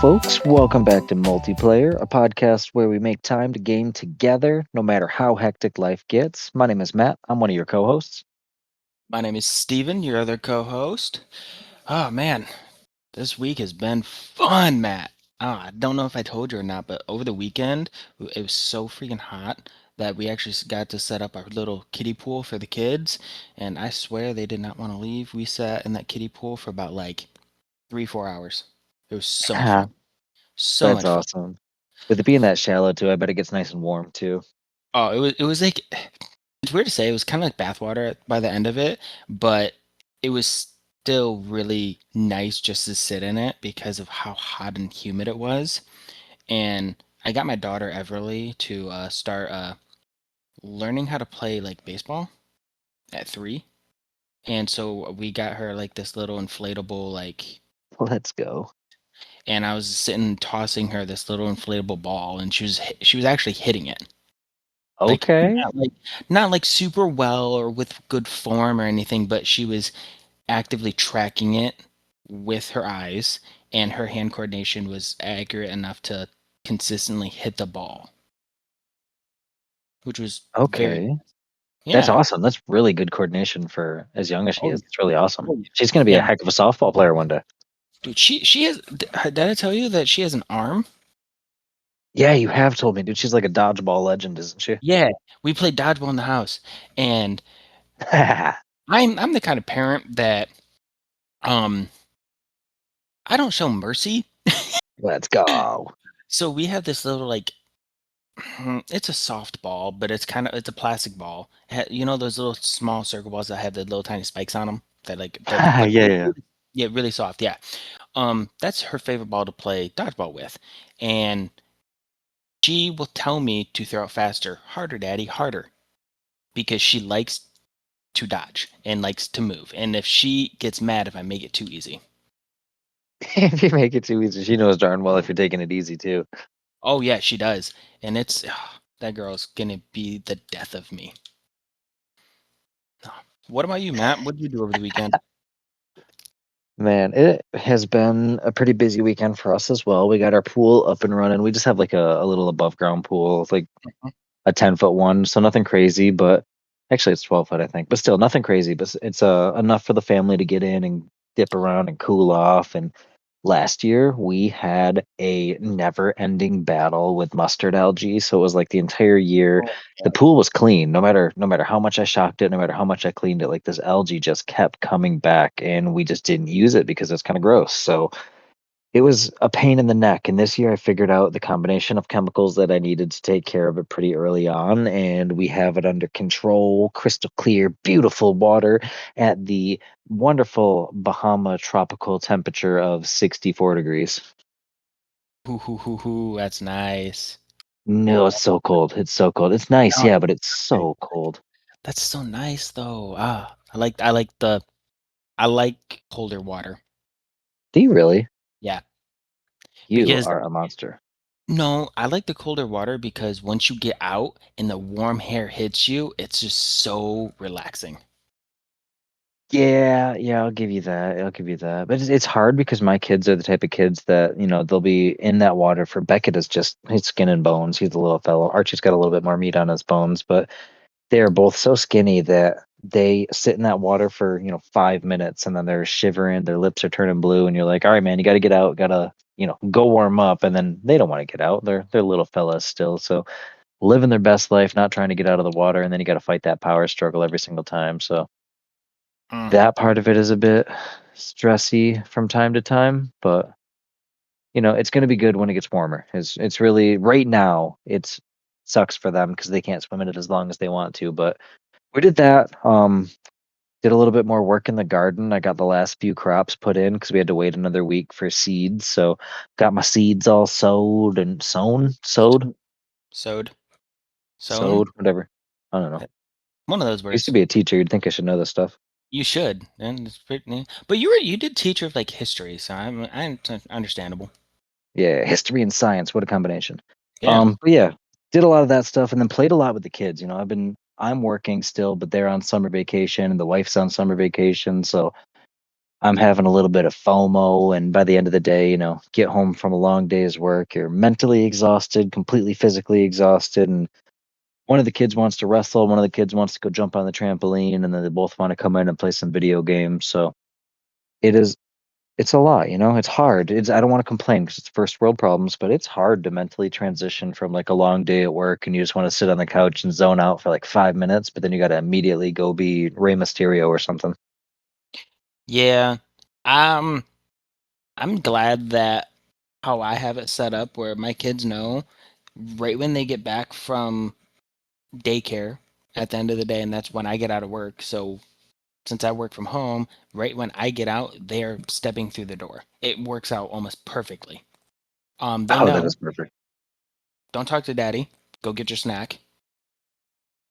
folks. Welcome back to Multiplayer, a podcast where we make time to game together, no matter how hectic life gets. My name is Matt. I'm one of your co hosts. My name is Steven, your other co-host. Oh man, this week has been fun, Matt. I don't know if I told you or not, but over the weekend it was so freaking hot that we actually got to set up our little kiddie pool for the kids, and I swear they did not want to leave. We sat in that kiddie pool for about like 3, 4 hours. It was so much fun. So That's much fun. awesome. With it being that shallow, too, I bet it gets nice and warm, too. Oh, it was like it's weird to say. It was kind of like bathwater by the end of it, but it was still really nice just to sit in it because of how hot and humid it was. And I got my daughter Everly to start learning how to play like baseball at 3. And so we got her like this little inflatable like, Let's go. and I was sitting tossing her this little inflatable ball, and she was actually hitting it. Like Okay. not like super well or with good form or anything, but she was actively tracking it with her eyes, and her hand coordination was accurate enough to consistently hit the ball, which was very Okay. That's yeah. awesome. That's really good coordination for as young as she Oh, is. It's really awesome. oh She's going to be a yeah, heck of a softball player one day. dude. She has. Did I tell you that she has an arm? Yeah, you have told me, dude. She's like a dodgeball legend, isn't she? Yeah, we played dodgeball in the house, and I'm the kind of parent that um I don't show mercy. Let's go. So we have this little like it's a soft ball, but it's a plastic ball. You know those little small circle balls that have the little tiny spikes on them that like they're Yeah, but yeah. yeah, really soft. Yeah. That's her favorite ball to play dodgeball with. And she will tell me to throw it faster, harder, daddy, harder, because she likes to dodge and likes to move. And if she gets mad if I make it too easy. If you make it too easy, she knows darn well if you're taking it easy, too. Oh yeah, she does. And it's that girl's gonna be the death of me. What about you, Matt? What did you do over the weekend? Man, it has been a pretty busy weekend for us as well. We got our pool up and running. We just have like a little above ground pool, like a 10-foot one, so nothing crazy, but actually it's 12 foot, I think, but still nothing crazy. But it's enough for the family to get in and dip around and cool off. And last year we had a never-ending battle with mustard algae, so it was like the entire year Oh, the pool was clean. No matter how much I shocked it, no matter how much I cleaned it, like this algae just kept coming back, and we just didn't use it because it's kind of gross. So it was a pain in the neck, and this year I figured out the combination of chemicals that I needed to take care of it pretty early on, and we have it under control, crystal clear, beautiful water at the wonderful Bahama tropical temperature of 64 degrees. that's nice. No, Oh, it's so cold. It's so cold. It's nice, no, yeah, but it's so cold. that's so nice though. I like colder water. Do you really? Yeah, You because are a monster. no, I like the colder water because once you get out and the warm air hits you, it's just so relaxing. Yeah, yeah, I'll give you that. I'll give you that. But it's hard because my kids are the type of kids that, they'll be in that water for Beckett is just his skin and bones. He's a little fellow. Archie's got a little bit more meat on his bones, but they are both so skinny that they sit in that water for, 5 minutes and then they're shivering, their lips are turning blue, and you're like, all right, man, you gotta get out, gotta, go warm up. And then they don't want to get out. They're little fellas still. So living their best life, not trying to get out of the water, and then you gotta fight that power struggle every single time. So Mm. that part of it is a bit stressy from time to time, but it's going to be good when it gets warmer. It's really right now it's sucks for them because they can't swim in it as long as they want to, but we did that. Did a little bit more work in the garden. I got the last few crops put in because we had to wait another week for seeds. So got my seeds all sowed and Sewed, sewn. sowed, whatever. I don't know. One of those I used to words. be a teacher. You'd think I should know this stuff. You should, and it's pretty. But you did teach of like history, so it's understandable. Yeah, history and science, what a combination. Yeah. But yeah, did a lot of that stuff and then played a lot with the kids. I'm working still, but they're on summer vacation and the wife's on summer vacation. So I'm having a little bit of FOMO, and by the end of the day, get home from a long day's work, you're mentally exhausted, completely physically exhausted, and one of the kids wants to wrestle, one of the kids wants to go jump on the trampoline, and then they both want to come in and play some video games. So it is it's a lot, it's hard. I don't want to complain because it's first world problems, but it's hard to mentally transition from like a long day at work and you just want to sit on the couch and zone out for like 5 minutes, but then you got to immediately go be Rey Mysterio or something. Yeah. Um, I'm glad that how I have it set up where my kids know right when they get back from daycare at the end of the day, and that's when I get out of work. So since I work from home, right when I get out, they're stepping through the door. It works out almost perfectly. They Oh, that know, is perfect. don't talk to daddy, go get your snack.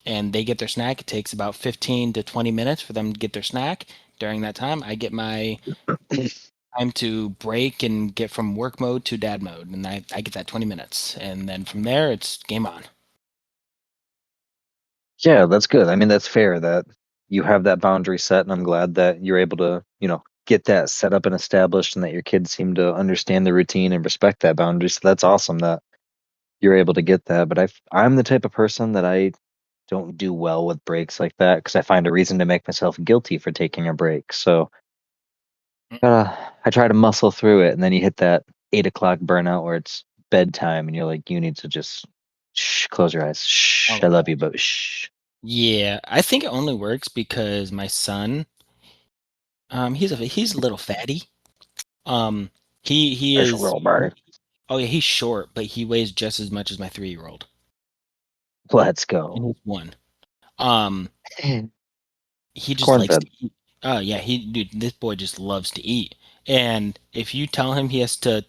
And they get their snack. It takes about 15 to 20 minutes for them to get their snack. During that time, I get my time to break and get from work mode to dad mode. And I get that 20 minutes. And then from there, it's game on. Yeah, that's good. I mean, that's fair that you have that boundary set, and I'm glad that you're able to, get that set up and established and that your kids seem to understand the routine and respect that boundary. So that's awesome that you're able to get that. But I'm the type of person that I don't do well with breaks like that because I find a reason to make myself guilty for taking a break. So I try to muscle through it, and then you hit that 8 o'clock burnout where it's bedtime, and you're like, you need to just shh, close your eyes. Shh, Oh, I love yeah. you, but shh. Yeah, I think it only works because my son, he's a little fatty. Um, he There's a is. little bird. Oh yeah, he's short, but he weighs just as much as my 3-year-old, Let's and go. he's one. Um, he just Corn likes to fed. eat. Oh yeah, dude, this boy just loves to eat. And if you tell him he has to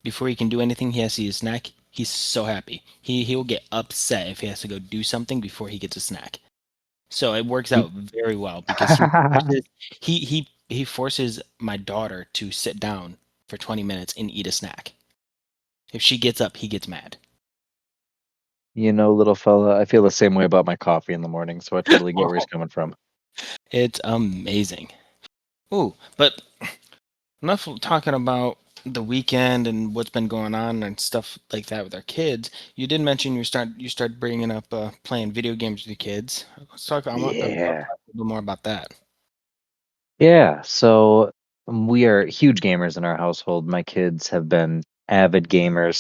before he can do anything, he has to eat a snack. He's so happy. He'll get upset if he has to go do something before he gets a snack. So it works He- out very well because he forces my daughter to sit down for 20 minutes and eat a snack. If she gets up, he gets mad. little fella, I feel the same way about my coffee in the morning, so I totally get where he's Oh, coming from. it's amazing. Ooh, but enough talking about the weekend and what's been going on and stuff like that with our kids. You did mention you start bringing up playing video games with your kids. Let's talk. I want to Yeah. talk a little more about that. Yeah, so we are huge gamers in our household. My kids have been avid gamers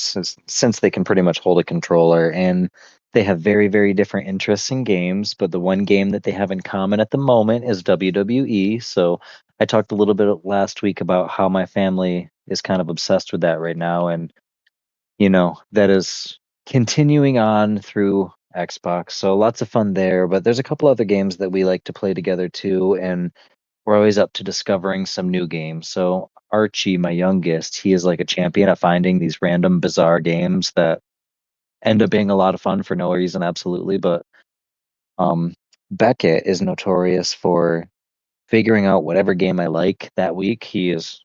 since they can pretty much hold a controller, and they have very, very different interests in games. But the one game that they have in common at the moment is WWE. So I talked a little bit last week about how my family is kind of obsessed with that right now, and that is continuing on through Xbox. So lots of fun there. But there's a couple other games that we like to play together too, and we're always up to discovering some new games. So Archie, my youngest, he is like a champion at finding these random bizarre games that end up being a lot of fun for no reason, absolutely. But um, Beckett is notorious for figuring out whatever game I like that week. He is,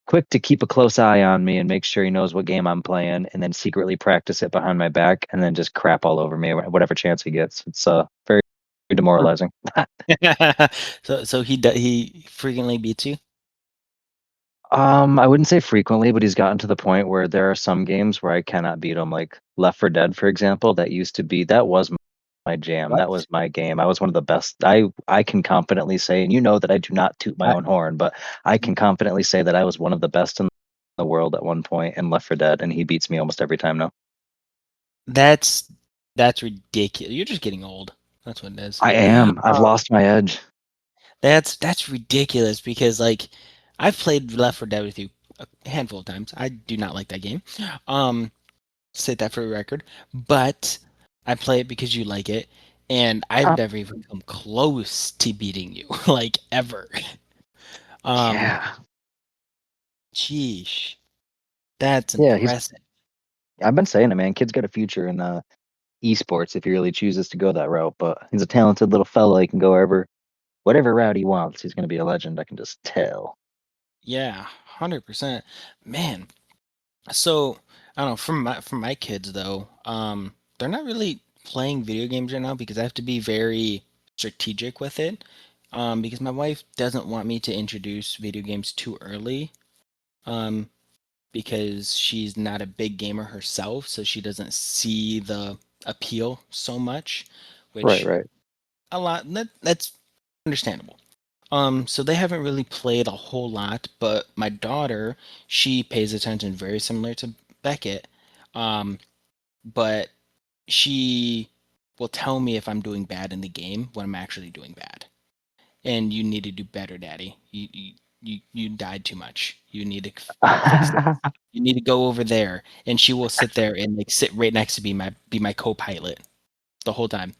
quick to keep a close eye on me and make sure he knows what game I'm playing, and then secretly practice it behind my back, and then just crap all over me whatever chance he gets. It's very demoralizing. So he frequently beats you. I wouldn't say frequently, but he's gotten to the point where there are some games where I cannot beat him, like Left 4 Dead, for example. That was my jam. That What? was my game. I was one of the best. I can confidently say, and you know that I do not toot my I, own horn, but I can confidently say that I was one of the best in the world at one point in Left 4 Dead, and he beats me almost every time now. that's that's ridiculous. You're just getting old. That's what it is. I am. I've Uh, lost my edge. that's ridiculous because like I've played Left 4 Dead with you a handful of times. I do not like that game. Um, State that for a record. But I play it because you like it, and I've never even come close to beating you, like ever. Um, Yeah. Sheesh, that's Yeah, impressive. I've been saying it, man. Kid's got a future in esports if he really chooses to go that route, but he's a talented little fellow. He can go whatever route he wants. He's going to be a legend. I can just tell. Yeah, 100%. Man, so I don't know, from my kids though, they're not really playing video games right now because I have to be very strategic with it. because my wife doesn't want me to introduce video games too early. Um, because she's not a big gamer herself, so she doesn't see the appeal so much, Right, which right. that's understandable. So they haven't really played a whole lot, but my daughter, she pays attention very similar to Beckett. Um, but she will tell me if I'm doing bad in the game when I'm actually doing bad. And you need to do better, Daddy. You died too much. You need to fix this. You need to go over there. And she will sit there and like sit right next to be my co-pilot the whole time.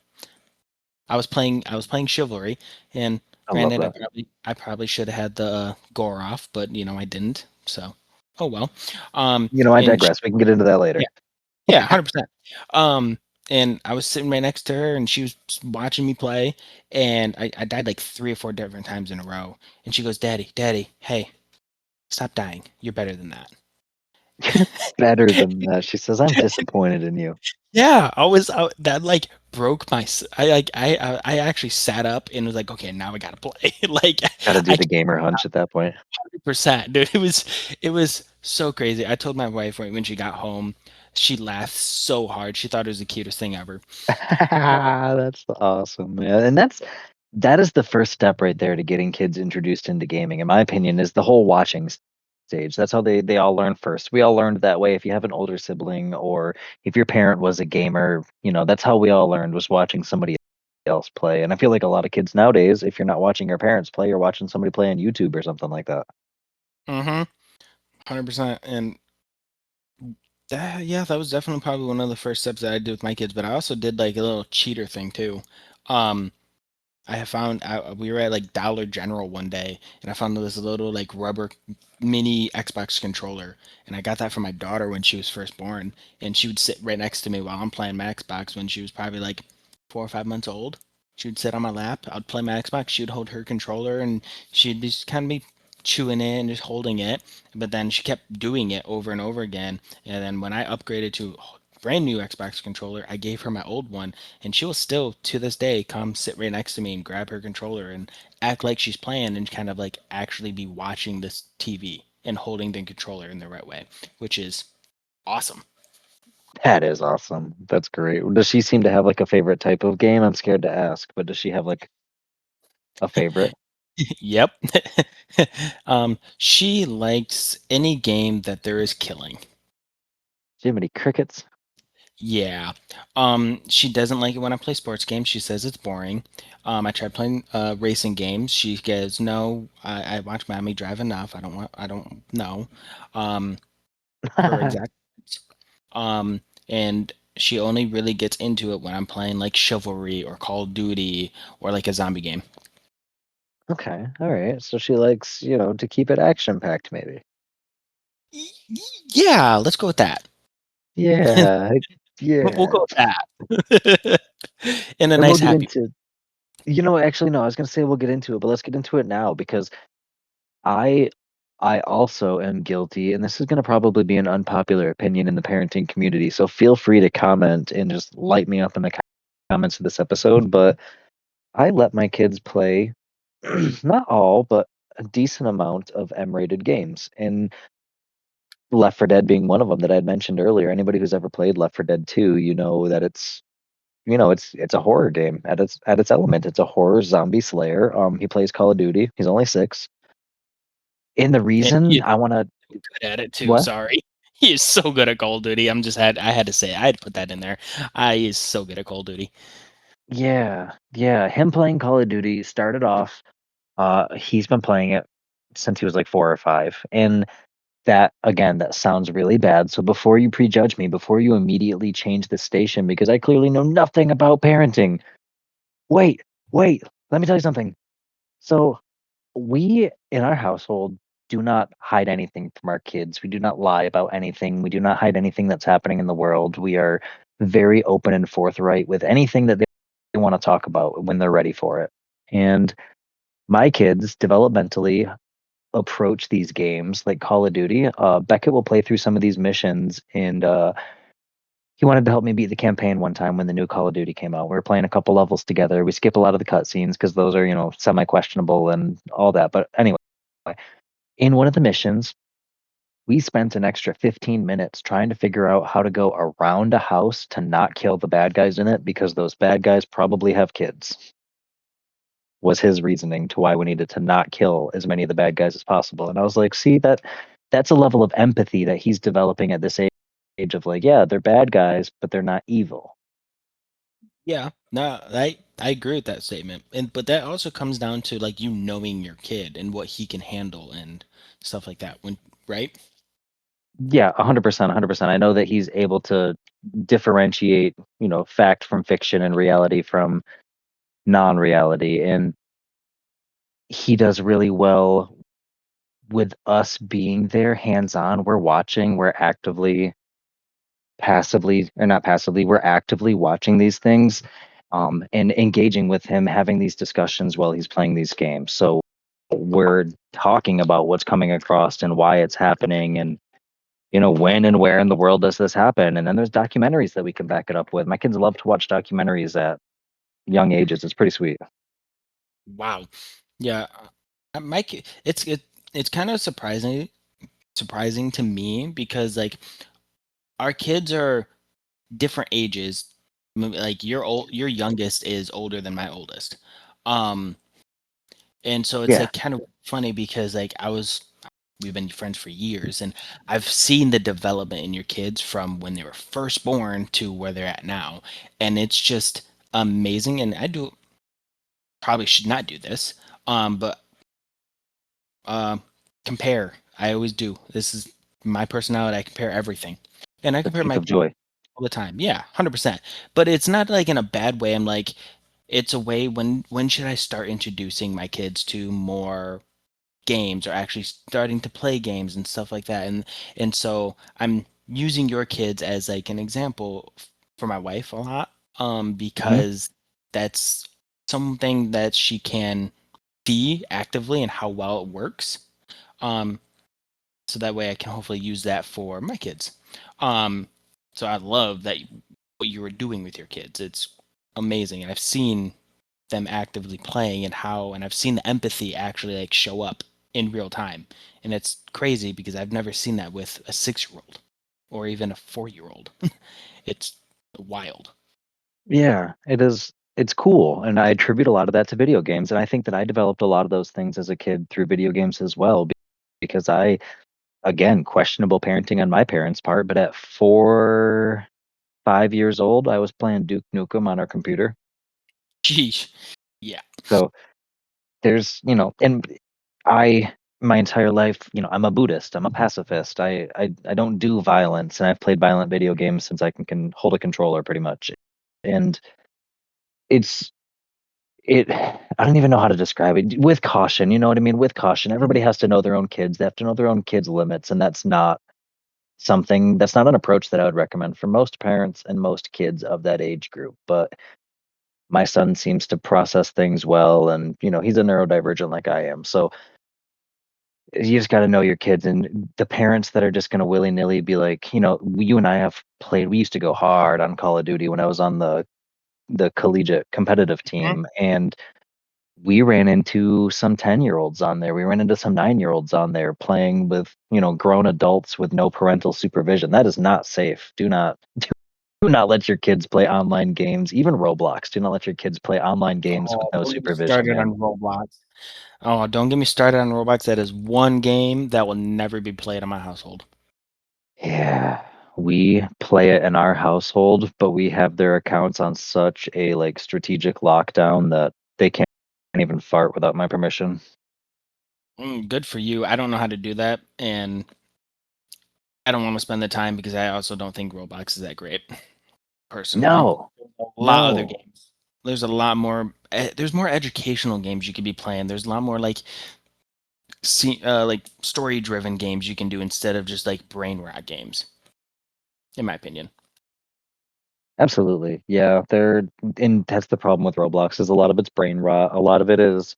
I was playing Chivalry, and I love granted, that. I probably should have had the gore off, but I didn't. So, oh well. I And digress. We can get into that yeah, later. yeah, 100%. Um, and I was sitting right next to her, and she was watching me play, and I died like 3 or 4 different times in a row. And she goes, "Daddy, Daddy, hey, stop dying. You're better than that." You're better than that. She says, I'm disappointed in you. Yeah, that like broke my. I actually sat up and was like, okay, now I gotta play. Like Got to do I the gamer hunch at that point. 100%, dude. It was so crazy. I told my wife when she got home, she laughed so hard. She thought it was the cutest thing ever. That's awesome, man. And that is the first step right there to getting kids introduced into gaming, in my opinion, is the whole watching stage. That's how they all learn first. We all learned that way. If you have an older sibling or if your parent was a gamer, that's how we all learned, was watching somebody else play. And I feel like a lot of kids nowadays, if you're not watching your parents play, you're watching somebody play on YouTube or something like that. Mm-hmm. 100%. And yeah, that was definitely probably one of the first steps that I did with my kids. But I also did like a little cheater thing too. Um, I have found we were at like Dollar General one day, and I found this little like rubber mini Xbox controller, and I got that for my daughter when she was first born, and she would sit right next to me while I'm playing my Xbox when she was probably like 4 or 5 months old. She would sit on my lap. I'd play my Xbox. She would hold her controller, and she'd just kind of be chewing it and just holding it. But then she kept doing it over and over again. And then when I upgraded to a brand new Xbox controller, I gave her my old one, and she will still to this day come sit right next to me and grab her controller and act like she's playing and kind of like actually be watching this TV and holding the controller in the right way, which is awesome. That is awesome. That's great. Does she seem to have like a favorite type of game? I'm scared to ask, but does she have like a favorite? Yep. She likes any game that there is killing. Do you have any crickets? Yeah. She doesn't like it when I play sports games. She says it's boring. I tried playing racing games. She goes, "No, I watch mommy drive enough. I don't know." Um, her exact. Um, and she only really gets into it when I'm playing like Chivalry or Call of Duty or like a zombie game. Okay, all right. So she likes, to keep it action packed, maybe. Yeah, let's go with that. Yeah, We'll yeah. go with that. In a And we'll nice, get happy. into, actually, no, I was gonna say we'll get into it, but let's get into it now because I, I also am guilty, and this is gonna probably be an unpopular opinion in the parenting community. So feel free to comment and just light me up in the comments of this episode. But I let my kids play, not all, but a decent amount of M-rated games, and Left 4 Dead being one of them that I had mentioned earlier. Anybody who's ever played Left 4 Dead 2, you know that it's a horror game at its element. It's a horror zombie slayer. He plays Call of Duty. He's only 6. And the And reason he's I want to so good at it too. what? Sorry, he is so good at Call of Duty. I had to say it. I had to put that in there. He is so good at Call of Duty. Yeah, yeah. Him playing Call of Duty started off. He's been playing it since he was like 4 or 5, and that sounds really bad. So before you prejudge me, before you immediately change the station, because I clearly know nothing about parenting. Wait, wait. Let me tell you something. So we in our household do not hide anything from our kids. We do not lie about anything. We do not hide anything that's happening in the world. We are very open and forthright with anything that they want to talk about when they're ready for it. And my kids developmentally approach these games like Call of Duty. Beckett will play through some of these missions, and he wanted to help me beat the campaign one time when the new Call of Duty came out. We were playing a couple levels together. We skip a lot of the cutscenes because those are, semi questionable and all that. But anyway, in one of the missions, we spent an extra 15 minutes trying to figure out how to go around a house to not kill the bad guys in it because those bad guys probably have kids. Was his reasoning to why we needed to not kill as many of the bad guys as possible. And I was like, see, that's a level of empathy that he's developing at this age of like, yeah, they're bad guys, but they're not evil. Yeah, no, I agree with that statement. And but that also comes down to like you knowing your kid and what he can handle and stuff like that. When right? Yeah, 100%, 100%. I know that he's able to differentiate, fact from fiction and reality from non-reality, and he does really well with us being there hands-on. We're watching, we're actively passively or not passively, we're actively watching these things, and engaging with him, having these discussions while he's playing these games. So we're talking about what's coming across and why it's happening, and when and where in the world does this happen? And then there's documentaries that we can back it up with. My kids love to watch documentaries at young ages. It's pretty sweet. Wow. Yeah, it's kind of surprising to me because like our kids are different ages. Like your youngest is older than my oldest. Um and so it's Yeah. like kind of funny because like we've been friends for years and I've seen the development in your kids from when they were first born to where they're at now. And it's just amazing. And I do probably should not do this. But uh, compare. I always do. This is my personality. I compare everything. And I The compare thief my of joy. all the time. Yeah, 100%. But it's not like in a bad way. I'm like it's a way when should I start introducing my kids to more games or actually starting to play games and stuff like that. And so I'm using your kids as like an example for my wife a lot Hmm. because that's something that she can see actively and how well it works. Um so that way I can hopefully use that for my kids. Um so I love that what you were doing with your kids. It's amazing. And I've seen them actively playing and I've seen the empathy actually like show up in real time. And it's crazy because I've never seen that with a 6-year-old or even a 4-year-old. It's wild. Yeah, it is. It's cool. And I attribute a lot of that to video games. And I think that I developed a lot of those things as a kid through video games as well, because again, questionable parenting on my parents' part, but at 5 years old, I was playing Duke Nukem on our computer. Sheesh. Yeah. So and my entire life, I'm a Buddhist, I'm a pacifist. I don't do violence, and I've played violent video games since I can hold a controller pretty much. And it's I don't even know how to describe it. With caution, you know what I mean? With caution. Everybody has to know their own kids. They have to know their own kids' limits, and that's not an approach that I would recommend for most parents and most kids of that age group. But my son seems to process things well, and he's a neurodivergent like I am. So you just got to know your kids, and the parents that are just going to willy-nilly be like, you and I have played, we used to go hard on Call of Duty when I was on the collegiate competitive Mhm. team, and we ran into some 10-year-olds on there. We ran into some 9-year-olds on there playing with, grown adults with no parental supervision. That is not safe. Do not let your kids play online games, even Roblox. Do not let your kids play online games with Oh, no don't get me supervision, started man. on Roblox. Oh, don't get me started on Roblox. That is one game that will never be played in my household. Yeah, we play it in our household, but we have their accounts on such a like strategic lockdown that they can't even fart without my permission. Good for you. I don't know how to do that, and I don't want to spend the time because I also don't think Roblox is that great. Personally. No, A lot other no. games. There's a lot more there's more educational games you could be playing. There's a lot more like story-driven games you can do instead of just like brain rot games, in my opinion. Absolutely. Yeah, and that's the problem with Roblox is a lot of it's brain rot. A lot of it is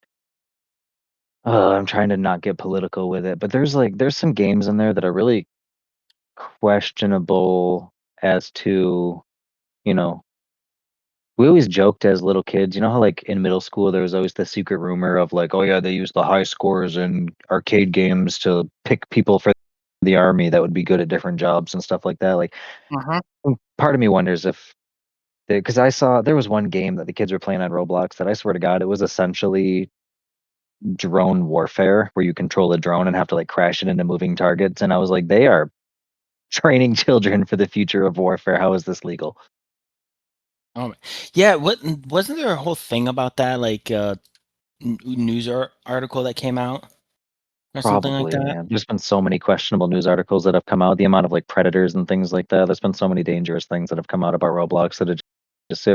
I'm trying to not get political with it, but there's some games in there that are really questionable as to, you know, we always joked as little kids, you know how like in middle school there was always the secret rumor of like, oh yeah, they use the high scores in arcade games to pick people for the army that would be good at different jobs and stuff like that. Like Uh-huh. part of me wonders if because I saw there was one game that the kids were playing on Roblox that I swear to God, it was essentially drone warfare where you control a drone and have to like crash it into moving targets. And I was like, they are training children for the future of warfare. How is this legal? Oh, yeah. What wasn't there a whole thing about that, like news article that came out or something like Probably, that? man. There's been so many questionable news articles that have come out. The amount of like predators and things like that. There's been so many dangerous things that have come out about Roblox that it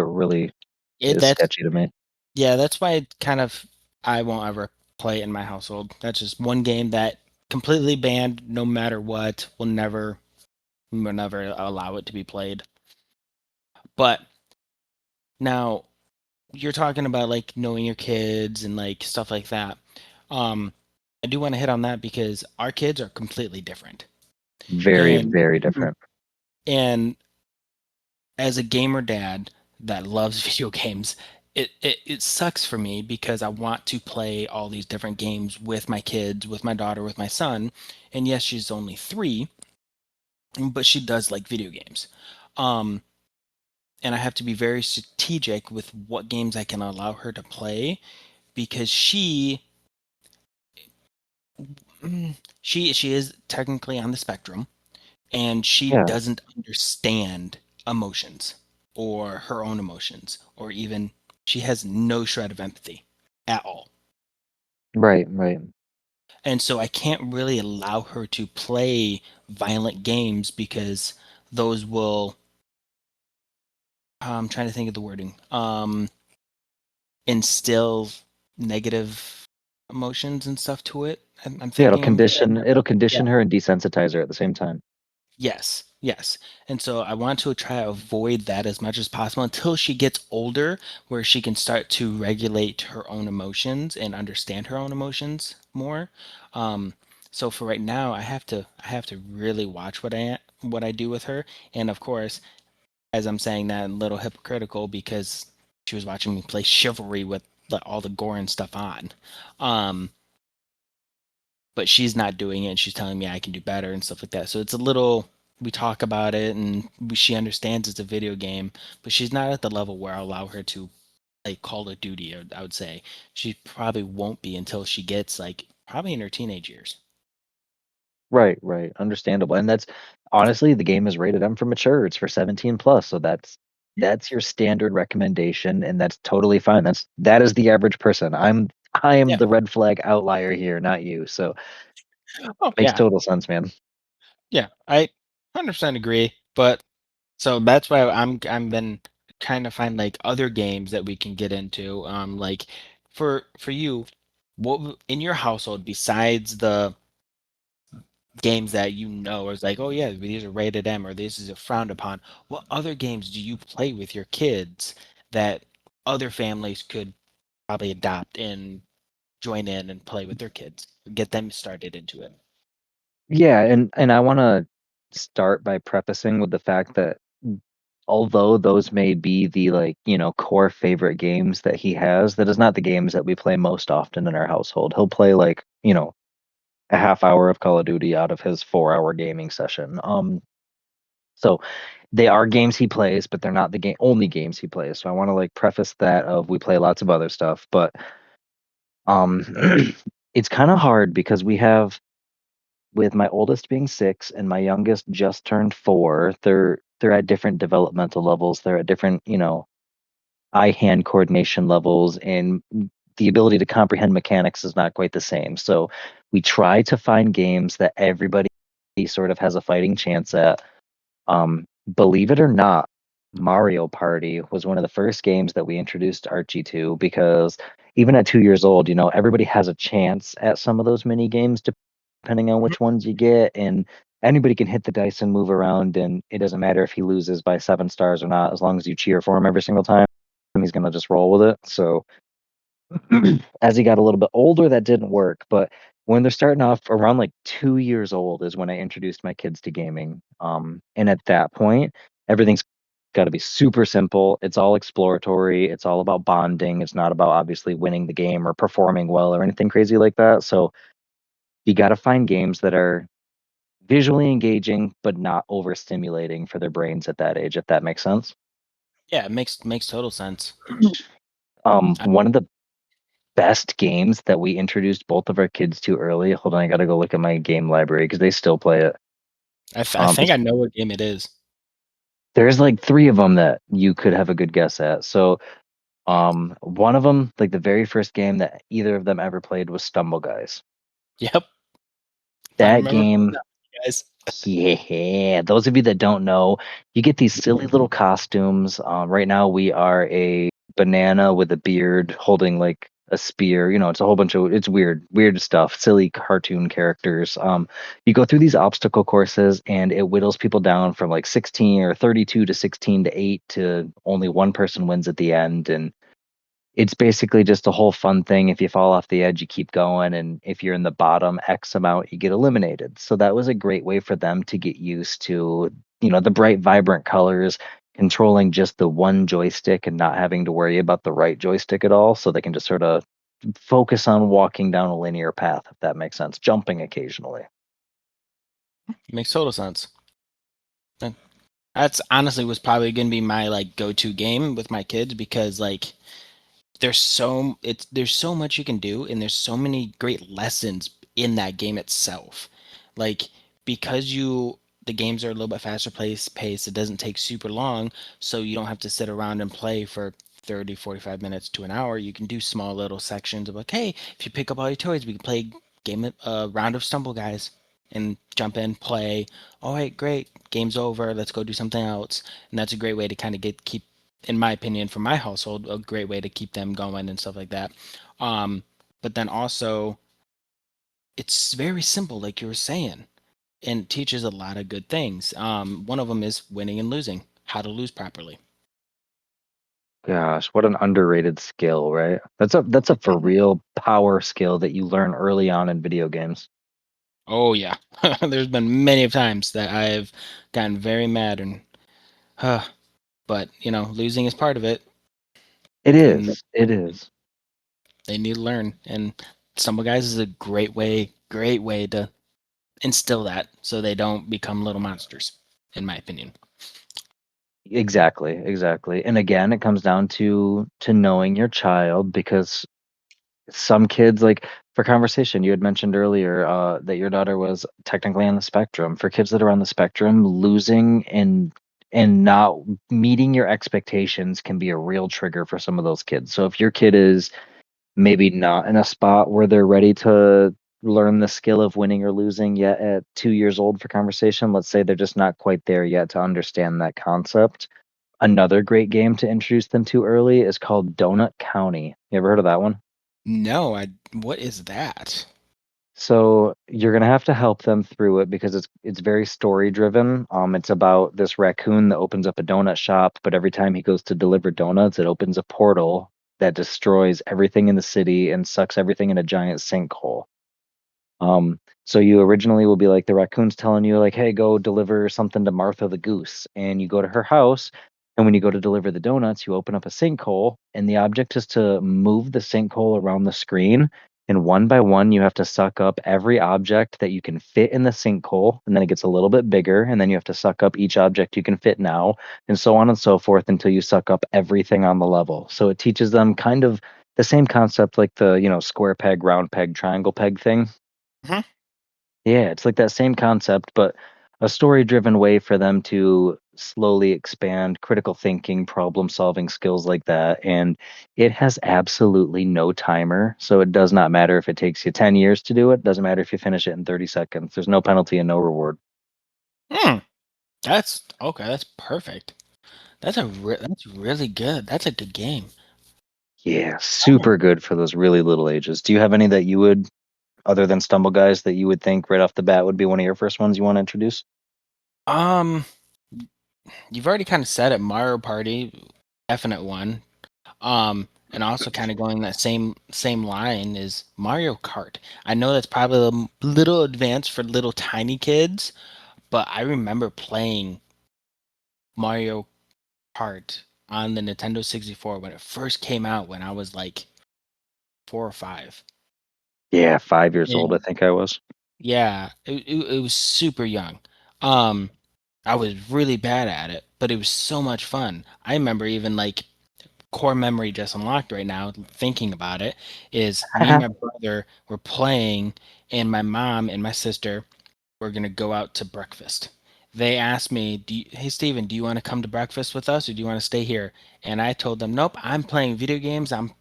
really It is that's sketchy to me. Yeah, that's why it kind of I won't ever play it in my household. That's just one game that completely banned no matter what. Will never allow it to be played. But now you're talking about like knowing your kids and like stuff like that. Um, I do want to hit on that because our kids are completely different. Very, And very different. and as a gamer dad that loves video games, it sucks for me because I want to play all these different games with my kids, with my daughter, with my son. And yes, she's only 3, but she does like video games. Um, and I have to be very strategic with what games I can allow her to play because she is technically on the spectrum and she Yeah, doesn't understand emotions or her own emotions or even she has no shred of empathy at all. right, right. And so I can't really allow her to play violent games because those will I'm trying to think of the wording. Instill negative emotions and stuff to it. I'm Yeah, thinking I'm it'll yeah. condition her and desensitize her at the same time. Yes, yes. And so I want to try to avoid that as much as possible until she gets older, where she can start to regulate her own emotions and understand her own emotions more. Um, so for right now, I have to really watch what I do with her. And of course, as I'm saying that, I'm a little hypocritical because she was watching me play Chivalry with all the gore and stuff on. Um, but she's not doing it and she's telling me I can do better and stuff like that. So it's a little we talk about it and she understands it's a video game, but she's not at the level where I allow her to play Call of Duty. I would say she probably won't be until she gets like probably in her teenage years. Right, right. Understandable. And that's honestly the game is rated M for mature. It's for 17 plus. So that's your standard recommendation and that's totally fine. That is the average person. I am Yeah. the red flag outlier here, not you. So Oh makes yeah. total sense, man. Yeah. I 100% agree. But so that's why I'm been trying to find like other games that we can get into. Like for you, in your household besides the games that you know is like, oh yeah, these are rated M or this is a frowned upon. What other games do you play with your kids that other families could probably adopt and join in and play with their kids, get them started into it? Yeah, and I want to start by prefacing with the fact that although those may be the like, core favorite games that he has, that is not the games that we play most often in our household. He'll play like, a half hour of Call of Duty out of his 4-hour gaming session. So they are games he plays, but they're not the only games he plays. So I want to like preface that of we play lots of other stuff, but um it's kind of hard because we have with my oldest being 6 and my youngest just turned 4, they're at different developmental levels. They're at different, eye-hand coordination levels, and the ability to comprehend mechanics is not quite the same. So we try to find games that everybody sort of has a fighting chance at. Believe it or not, Mario Party was one of the first games that we introduced Archie to because even at 2 years old, everybody has a chance at some of those mini games depending on Mhm. which ones you get. And anybody can hit the dice and move around, and it doesn't matter if he loses by 7 stars or not, as long as you cheer for him every single time, he's gonna just roll with it. So as he got a little bit older, that didn't work. But when they're starting off around like 2 years old is when I introduced my kids to gaming. And at that point, Everything's got to be super simple. It's all exploratory. It's all about bonding. It's not about obviously winning the game or performing well or anything crazy like that. So you got to find games that are visually engaging but not overstimulating for their brains at that age, if that makes sense. Yeah, it makes total sense. I, One of the best games that we introduced both of our kids to early. Hold on, I gotta go look at my game library because they still play it. I think It's I know what game it is. there's like three of them that you could have a good guess at. So, one of them, like the very first game that either of them ever played was Stumble Guys. Yep, I That remember playing game, that, guys. yeah. Those of you that don't know, you get these silly little costumes. Right now we are a banana with a beard holding like a spear. You know, it's a whole bunch of it's weird stuff, silly cartoon characters. You go through these obstacle courses and it whittles people down from like 16 or 32 to 16 to 8 to only one person wins at the end. And it's basically just a whole fun thing. If you fall off the edge, you keep going, and if you're in the bottom X amount, you get eliminated. So that was a great way for them to get used to, the bright, vibrant colors, controlling just the one joystick and not having to worry about the right joystick at all. So they can just sort of focus on walking down a linear path, if that makes sense, jumping occasionally. Makes total sense. And that's honestly was probably gonna be my like go-to game with my kids because like there's so much you can do and there's so many great lessons in that game itself. Like because the games are a little bit faster pace, it doesn't take super long, so you don't have to sit around and play for 30, 45 minutes to an hour. You can do small little sections of like, hey, if you pick up all your toys, we can play a round of Stumble Guys and jump in, play. All right, great. Game's over. Let's go do something else. And that's a great way to kind of keep, in my opinion, for my household, a great way to keep them going and stuff like that. Um, but then also, it's very simple, like you were saying, and teaches a lot of good things. One of them is winning and losing, how to lose properly. Gosh, what an underrated skill, right? That's a for real power skill that you learn early on in video games. Oh yeah, there's been many of times that I've gotten very mad and, uh, but losing is part of it, It and is. It is. they need to learn. And Stumble Guys is a great way to instill that so they don't become little monsters, in my opinion. Exactly, exactly. And again, it comes down to knowing your child because some kids like for conversation, you had mentioned earlier that your daughter was technically on the spectrum. For kids that are on the spectrum, losing and not meeting your expectations can be a real trigger for some of those kids. So if your kid is maybe not in a spot where they're ready to learn the skill of winning or losing yet at 2 years old for conversation, let's say they're just not quite there yet to understand that concept. Another great game to introduce them to early is called Donut County. You ever heard of that one? No, what is that? So you're gonna have to help them through it because it's very story driven. It's about this raccoon that opens up a donut shop, but every time he goes to deliver donuts, it opens a portal that destroys everything in the city and sucks everything in a giant sinkhole. So you originally will be like the raccoon's telling you like, hey, go deliver something to Martha the goose, and you go to her house, and when you go to deliver the donuts, you open up a sinkhole, and the object is to move the sinkhole around the screen, and one by one you have to suck up every object that you can fit in the sinkhole, and then it gets a little bit bigger, and then you have to suck up each object you can fit now, and so on and so forth until you suck up everything on the level. So it teaches them kind of the same concept like the, square peg, round peg, triangle peg thing. Mhm. Yeah, it's like that same concept, but a story-driven way for them to slowly expand critical thinking, problem-solving skills like that. And it has absolutely no timer. So it does not matter if it takes you 10 years to do it. Doesn't matter if you finish it in 30 seconds. There's no penalty and no reward. Hmm. That's okay. That's perfect. That's really good. That's a good game. Yeah, super good for those really little ages. Do you have any that you would, other than Stumble Guys, that you would think right off the bat would be one of your first ones you want to introduce? Um, you've already kind of said it. Mario Party, definite one. And also kind of going that same line is Mario Kart. I know that's probably a little advanced for little tiny kids, but I remember playing Mario Kart on the Nintendo 64 when it first came out when I was like 4 or 5. Yeah, 5 years old, I And think I was. yeah, it was super young. Um, I was really bad at it, but it was so much fun. I remember even like core memory just unlocked right now, thinking about it, is me and my brother were playing, and my mom and my sister were gonna go out to breakfast. They asked me, "Hey Steven, do you want to come to breakfast with us, or do you want to stay here?" And I told them, "Nope, I'm playing video games. I'm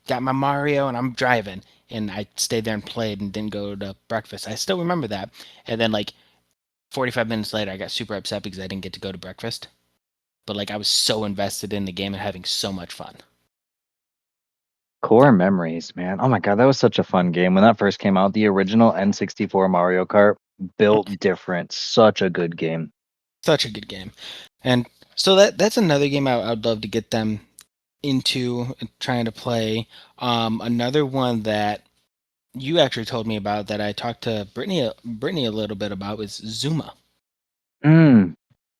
got my Mario, and I'm driving." And I stayed there and played and didn't go to breakfast. I still remember that. And then like 45 minutes later, I got super upset because I didn't get to go to breakfast. But like I was so invested in the game and having so much fun. Core memories, man. Oh my god, that was such a fun game. When that first came out, the original N64 Mario Kart, built different. Such a good game. Such a good game. And so that's another game I'd love to get them into trying to play. Another one that you actually told me about that I talked to Brittany a little bit about was Zuma. Mm,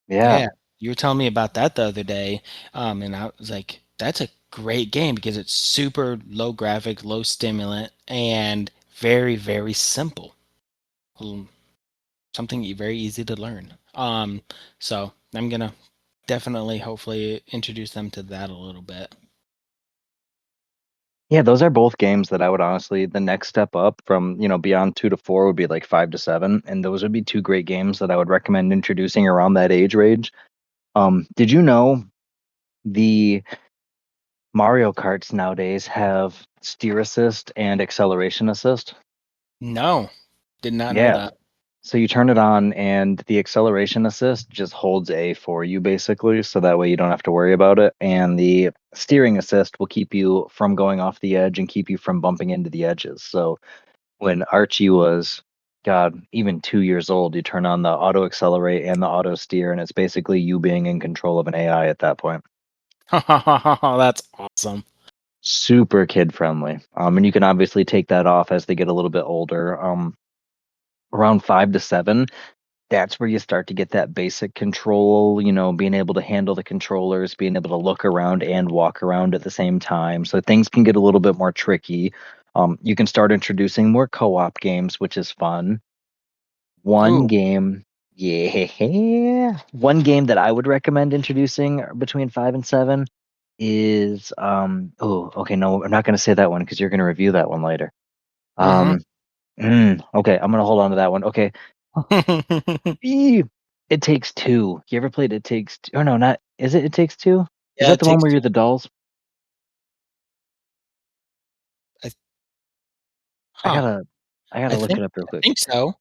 yeah. Yeah, you were telling me about that the other day, and I was like, that's a great game because it's super low graphic, low stimulant, and very, very simple. Um, Something very easy to learn. So I'm gonna definitely, hopefully, introduce them to that a little bit. Yeah, those are both games that I would honestly, the next step up from, beyond 2 to 4 would be like 5 to 7. And those would be two great games that I would recommend introducing around that age range. Did you know the Mario Karts nowadays have steer assist and acceleration assist? No, did not know Yeah. that. So you turn it on and the acceleration assist just holds A for you basically, so that way you don't have to worry about it. And the steering assist will keep you from going off the edge and keep you from bumping into the edges. So when Archie was, God, even 2 years old, you turn on the auto accelerate and the auto steer, and it's basically you being in control of an AI at that point. That's awesome. Super kid friendly. And you can obviously take that off as they get a little bit older. Around 5 to 7, that's where you start to get that basic control, being able to handle the controllers, being able to look around and walk around at the same time. So things can get a little bit more tricky. You can start introducing more co-op games, which is fun. One Ooh. game, yeah, one game that I would recommend introducing between 5 and 7 is oh, okay, no, I'm not going to say that one because you're going to review that one later. Mm-hmm. Um, okay, I'm gonna hold on to that one. Okay, It Takes Two. You ever played It Takes Two? Or no, not. Is it It Takes Two? Is Yeah, that it the one takes where two. you're the dolls? I, I huh. gotta, I gotta I look think it up real I quick. think so.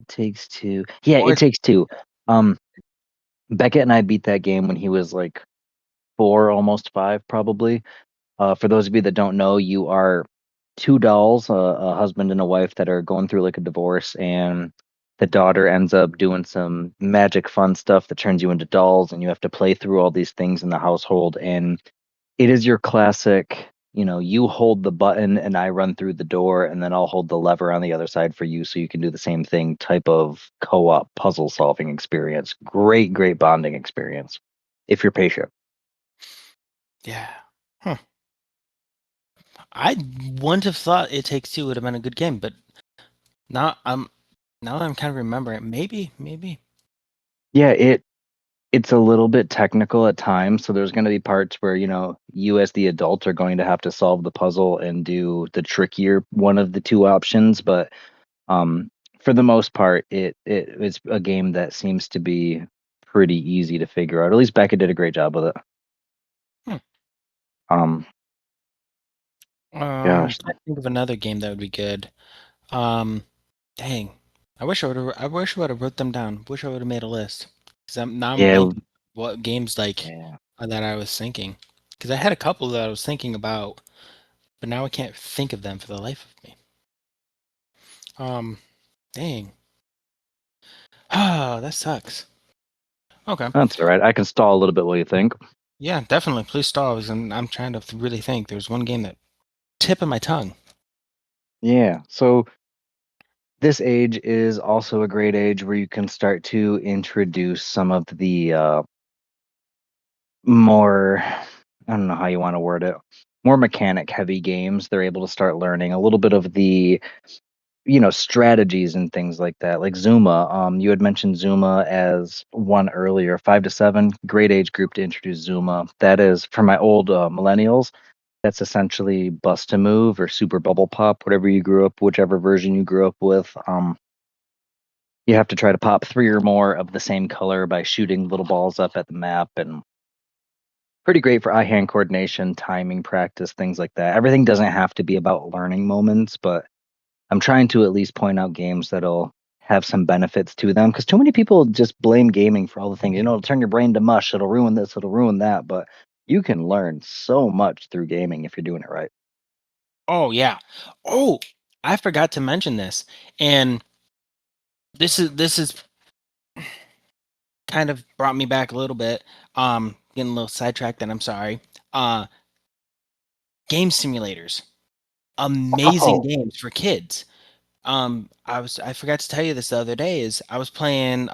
It Takes Two. Yeah, Or It Takes Two. Um, Beckett and I beat that game when he was like 4, almost 5, probably. For those of you that don't know, you are two dolls, a husband and a wife that are going through like a divorce, and the daughter ends up doing some magic fun stuff that turns you into dolls, and you have to play through all these things in the household. And it is your classic, you hold the button and I run through the door, and then I'll hold the lever on the other side for you so you can do the same thing type of co op puzzle solving experience. Great, great bonding experience if you're patient. yeah. Huh. I wouldn't have thought It Takes Two would have been a good game, but now I'm now that I'm kind of remembering, maybe. Yeah, it's a little bit technical at times, so there's going to be parts where you as the adult are going to have to solve the puzzle and do the trickier one of the two options, but um for the most part it's a game that seems to be pretty easy to figure out. At least Becca did a great job with it. Hmm. um I'm Gosh. trying to think of another game that would be good. Um, Dang, I wish I would have wrote them down. Wish I would have made a list. Because I'm Yeah. blanking what games like Yeah. that I was thinking. Because I had a couple that I was thinking about, but now I can't think of them for the life of me. Um, Dang. Ah, that sucks. Okay. That's all right. I can stall a little bit while you think. Yeah, definitely. Please stop. And I'm trying to really think. There's one game that tip of my tongue. Yeah, so This age is also a great age where you can start to introduce some of the more, I don't know how you want to word it, more mechanic heavy games. They're able to start learning a little bit of the, strategies and things like that. Like Zuma, you had mentioned Zuma as one earlier, 5 to 7, great age group to introduce Zuma. That is for my old millennials. That's essentially Bust a Move or Super Bubble Pop, whatever you grew up, whichever version you grew up with. You have to try to pop 3 or more of the same color by shooting little balls up at the map, and pretty great for eye-hand coordination, timing practice, things like that. Everything doesn't have to be about learning moments, but I'm trying to at least point out games that'll have some benefits to them, because too many people just blame gaming for all the things. It'll turn your brain to mush, it'll ruin this, it'll ruin that, but you can learn so much through gaming if you're doing it right. Oh yeah. Oh, I forgot to mention this, and this is kind of brought me back a little bit. Getting a little sidetracked, and I'm sorry. Uh, Game simulators, amazing Oh, games for kids. I forgot to tell you this the other day. Is I was playing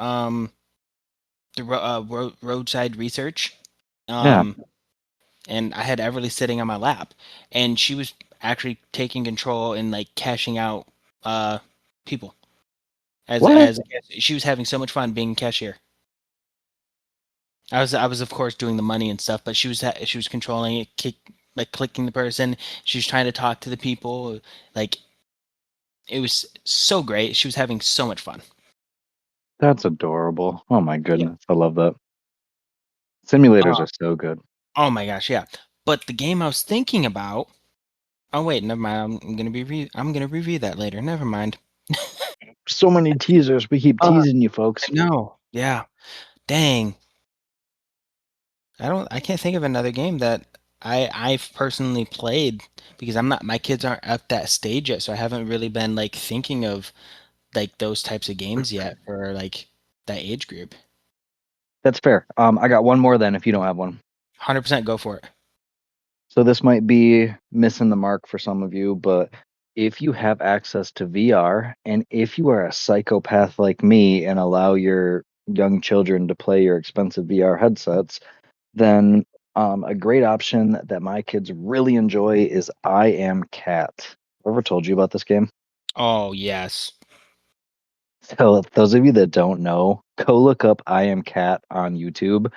roadside research, yeah. um, and I had Everly sitting on my lap, and she was actually taking control and like cashing out uh people What? as she was having so much fun being cashier. I was of course doing the money and stuff, but she was controlling it, like clicking the person. She was trying to talk to the people. Like it was so great. She was having so much fun. That's adorable. Oh my Yep. goodness. I love that. Simulators Uh, are so good. oh my gosh, yeah. But the game I was thinking about. Oh wait, never mind. I'm gonna review that later. Never mind. So many teasers. We keep Uh, teasing you I folks. know. Yeah. Dang. I can't think of another game that I've personally played because my kids aren't at that stage yet, so I haven't really been like thinking of like those types of games yet for like that age group. That's fair. I got one more then if you don't have one. 100% go for it. So this might be missing the mark for some of you, but if you have access to VR and if you are a psychopath like me and allow your young children to play your expensive VR headsets, then a great option that my kids really enjoy is I Am Cat. Ever told you about this game? Oh, yes. So those of you that don't know, go look up I Am Cat on YouTube.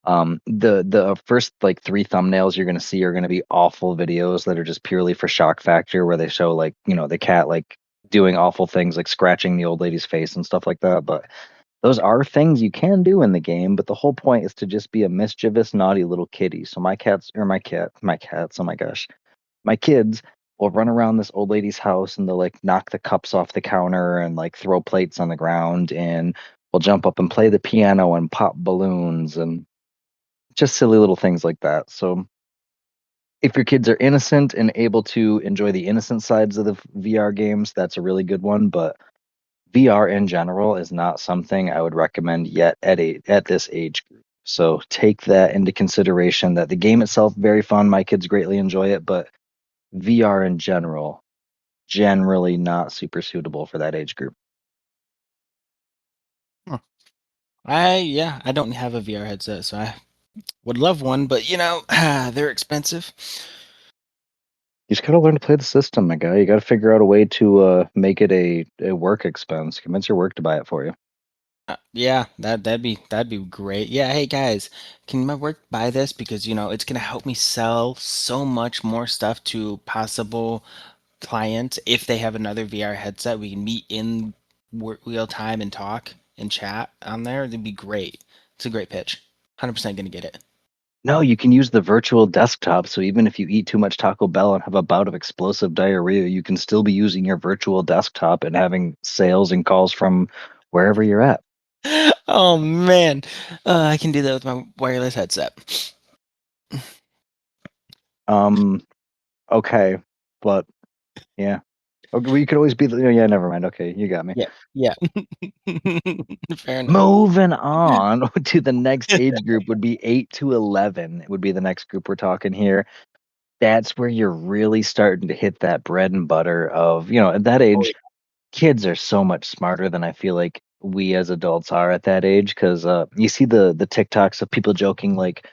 The first like 3 thumbnails you're gonna see are gonna be awful videos that are just purely for shock factor, where they show like, the cat like doing awful things like scratching the old lady's face and stuff like that. But those are things you can do in the game, but the whole point is to just be a mischievous, naughty little kitty. So my cats, oh my gosh, my kids will run around this old lady's house and they'll like knock the cups off the counter and like throw plates on the ground, and we'll jump up and play the piano and pop balloons and just silly little things like that. So if your kids are innocent and able to enjoy the innocent sides of the VR games, that's a really good one. But VR in general is not something I would recommend yet at this age group. So take that into consideration. That the game itself very fun. My kids greatly enjoy it, but VR in general generally not super suitable for that age group. Huh. I don't have a VR headset, so I would love one, but they're expensive. You just gotta learn to play the system, my guy. You gotta figure out a way to make it a work expense. Convince your work to buy it for you. Yeah, that'd be great. Yeah, hey guys, can my work buy this because it's gonna help me sell so much more stuff to possible clients if they have another VR headset. We can meet in real time and talk and chat on there. It'd be great. It's a great pitch. 100% gonna get it. No, you can use the virtual desktop. So even if you eat too much Taco Bell and have a bout of explosive diarrhea, you can still be using your virtual desktop and having sales and calls from wherever you're at. Oh man, I can do that with my wireless headset. Um, okay, but yeah. Okay, well, you could always be the, yeah, never mind. Okay, you got me. Yeah, yeah. Fair enough. Moving on to the next age group would be 8 to 11. It would be the next group we're talking here. That's where you're really starting to hit that bread and butter of, at that Oh, age, kids are so much smarter than I feel like we as adults are at that age. Because you see the TikToks of people joking like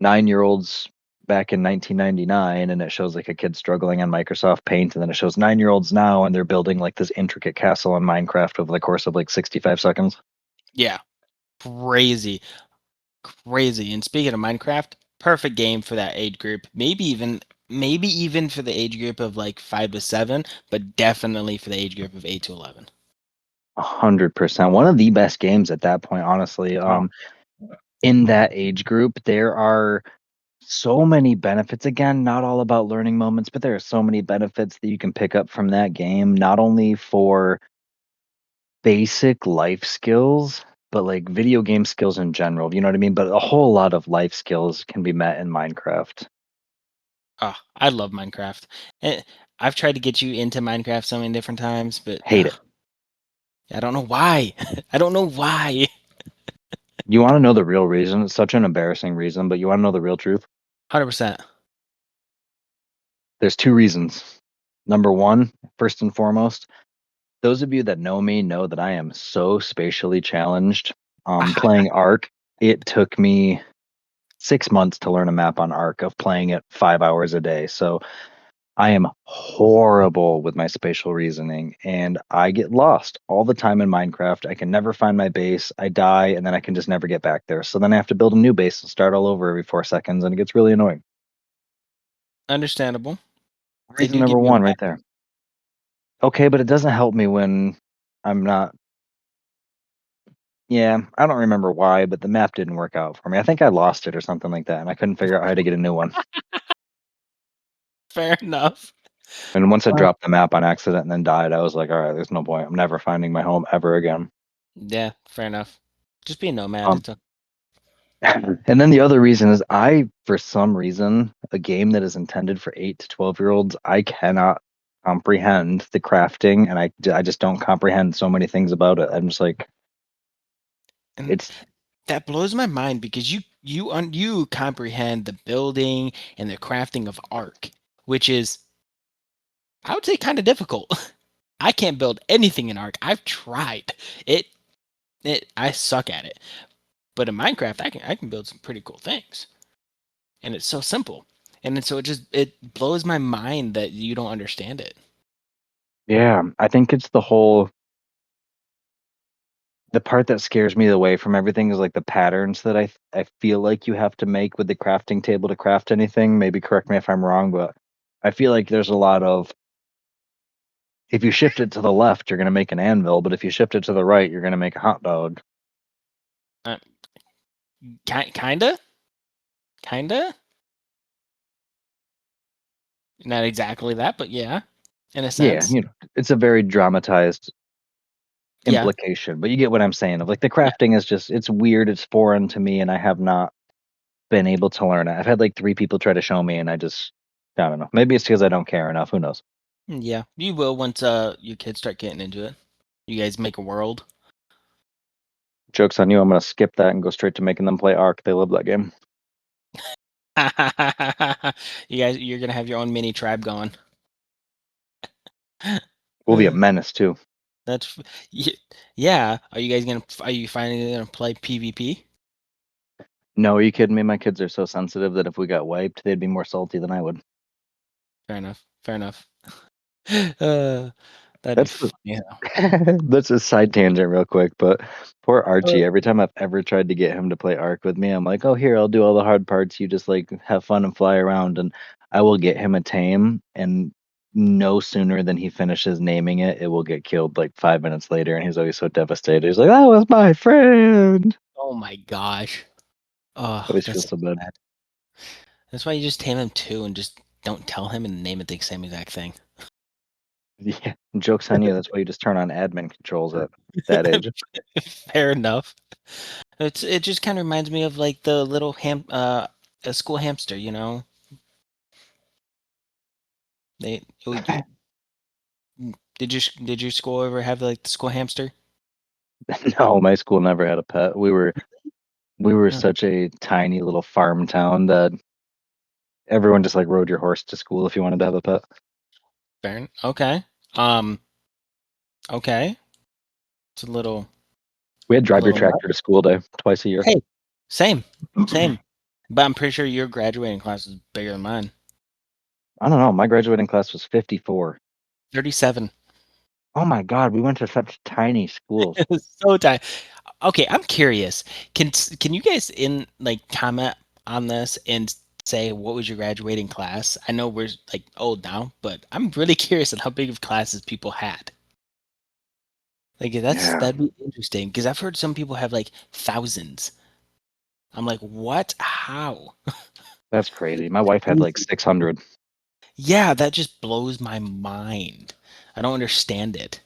9-year-olds back in 1999, and it shows like a kid struggling on Microsoft Paint, and then it shows 9-year-olds now, and they're building like this intricate castle on Minecraft over the course of like 65 seconds. Yeah, crazy, crazy. And speaking of Minecraft, perfect game for that age group. Maybe even for the age group of like 5 to 7, but definitely for the age group of 8 to 11. 100%. One of the best games at that point, honestly. Oh, In that age group, there are so many benefits. Again, not all about learning moments, but there are so many benefits that you can pick up from that game, not only for basic life skills, but like video game skills in general. You know what I mean? But a whole lot of life skills can be met in Minecraft. oh, I love Minecraft. And I've tried to get you into Minecraft so many different times, but Hate it. I don't know why. I don't know why. You want to know the real reason? It's such an embarrassing reason, but you want to know the real truth? 100%. There's two reasons. Number one, first and foremost, those of you that know me know that I am so spatially challenged. Playing Ark, it took me 6 months to learn a map on Ark of playing it 5 hours a day. So I am horrible with my spatial reasoning and I get lost all the time in Minecraft. I can never find my base. I die and then I can just never get back there. So then I have to build a new base and start all over every 4 seconds and it gets really annoying. Understandable. They Reason do give number you a one right map. there. Okay, but it doesn't help me when I'm not. Yeah, I don't remember why, but the map didn't work out for me. I think I lost it or something like that, and I couldn't figure out how to get a new one. Fair enough. And once I Uh, dropped the map on accident and then died, I was like, all right, there's no point. I'm never finding my home ever again. yeah, fair enough. Just be a nomad. Um, It's a and then the other reason is for some reason, a game that is intended for 8 to 12-year-olds, I cannot comprehend the crafting, and I just don't comprehend so many things about it. I'm just like, and it's that blows my mind because you comprehend the building and the crafting of Ark, which is, I would say, kind of difficult. I can't build anything in Ark. I've tried. It I suck at it. But in Minecraft, I can build some pretty cool things. And it's so simple. And so it blows my mind that you don't understand it. yeah. I think it's the part that scares me away from everything is like the patterns that I feel like you have to make with the crafting table to craft anything. Maybe correct me if I'm wrong, but I feel like there's a lot of if you shift it to the left, you're gonna make an anvil, but if you shift it to the right, you're gonna make a hot dog. Uh, kinda, kinda, not exactly that, but yeah, in a Yeah, sense, it's a very dramatized yeah, implication, but you get what I'm saying. Of like the yeah, crafting is just it's weird, it's foreign to me, and I have not been able to learn it. I've had like 3 people try to show me, and I don't know. Maybe it's because I don't care enough. Who knows? yeah. You will once your kids start getting into it. You guys make a world. Joke's on you. I'm gonna skip that and go straight to making them play Ark. They love that game. You're gonna have your own mini tribe going. We'll be a menace too. That's yeah. Are you finally gonna play PvP? No, are you kidding me? My kids are so sensitive that if we got wiped, they'd be more salty than I would. Fair enough. Fair enough. Uh, that'd be That's the funny. that's a side tangent real quick, but poor Uh, Archie, every time I've ever tried to get him to play Ark with me, I'm like, "Oh, here, I'll do all the hard parts. You just like have fun and fly around." And I will get him a tame, and no sooner than he finishes naming it, it will get killed like 5 minutes later, and he's always so devastated. He's like, "That was my friend." oh my gosh. I Oh, always feel that's so so bad. sad. That's why you just tame him too and just don't tell him and name it the same exact thing. Yeah, jokes on you. That's why you just turn on admin controls at that age. Fair enough. It just kind of reminds me of like the little a school hamster, you know? They oh, did your school ever have like the school hamster? No, my school never had a pet. We were Oh, such a tiny little farm town that everyone just like rode your horse to school if you wanted to have a pet. fair. Okay. Um Okay. It's We had a drive your little tractor to school day twice a year. Hey, same, same. But I'm pretty sure your graduating class is bigger than mine. I don't know. My graduating class was 54. 37. Oh my God, we went to such tiny schools. So tight. Okay, I'm curious. Can you guys comment on this and say what was your graduating class? I know we're like old now, but I'm really curious on how big of classes people had. Like Yeah, that'd be interesting because I've heard some people have like thousands. I'm like, what? How? that's crazy. My wife had like Crazy. 600. Yeah, that just blows my mind. I don't understand it.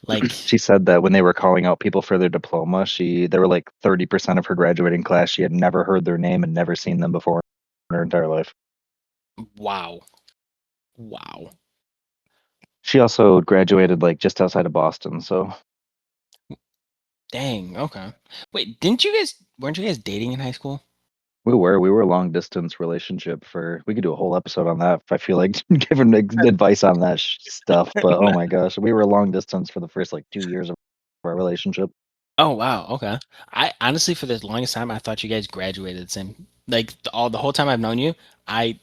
Like, She said that when they were calling out people for their diploma, there were like 30% of her graduating class. She had never heard their name and never seen them before in her entire life. wow. Wow. She also graduated like just outside of Boston, so Dang, okay. Wait, weren't you guys dating in high school? we were a long distance relationship for we could do a whole episode on that if I feel like giving advice on that stuff, but oh my gosh, we were long distance for the first like 2 years of our relationship. Oh wow, okay. I honestly for the longest time I thought you guys graduated the same. Like the whole time I've known you, I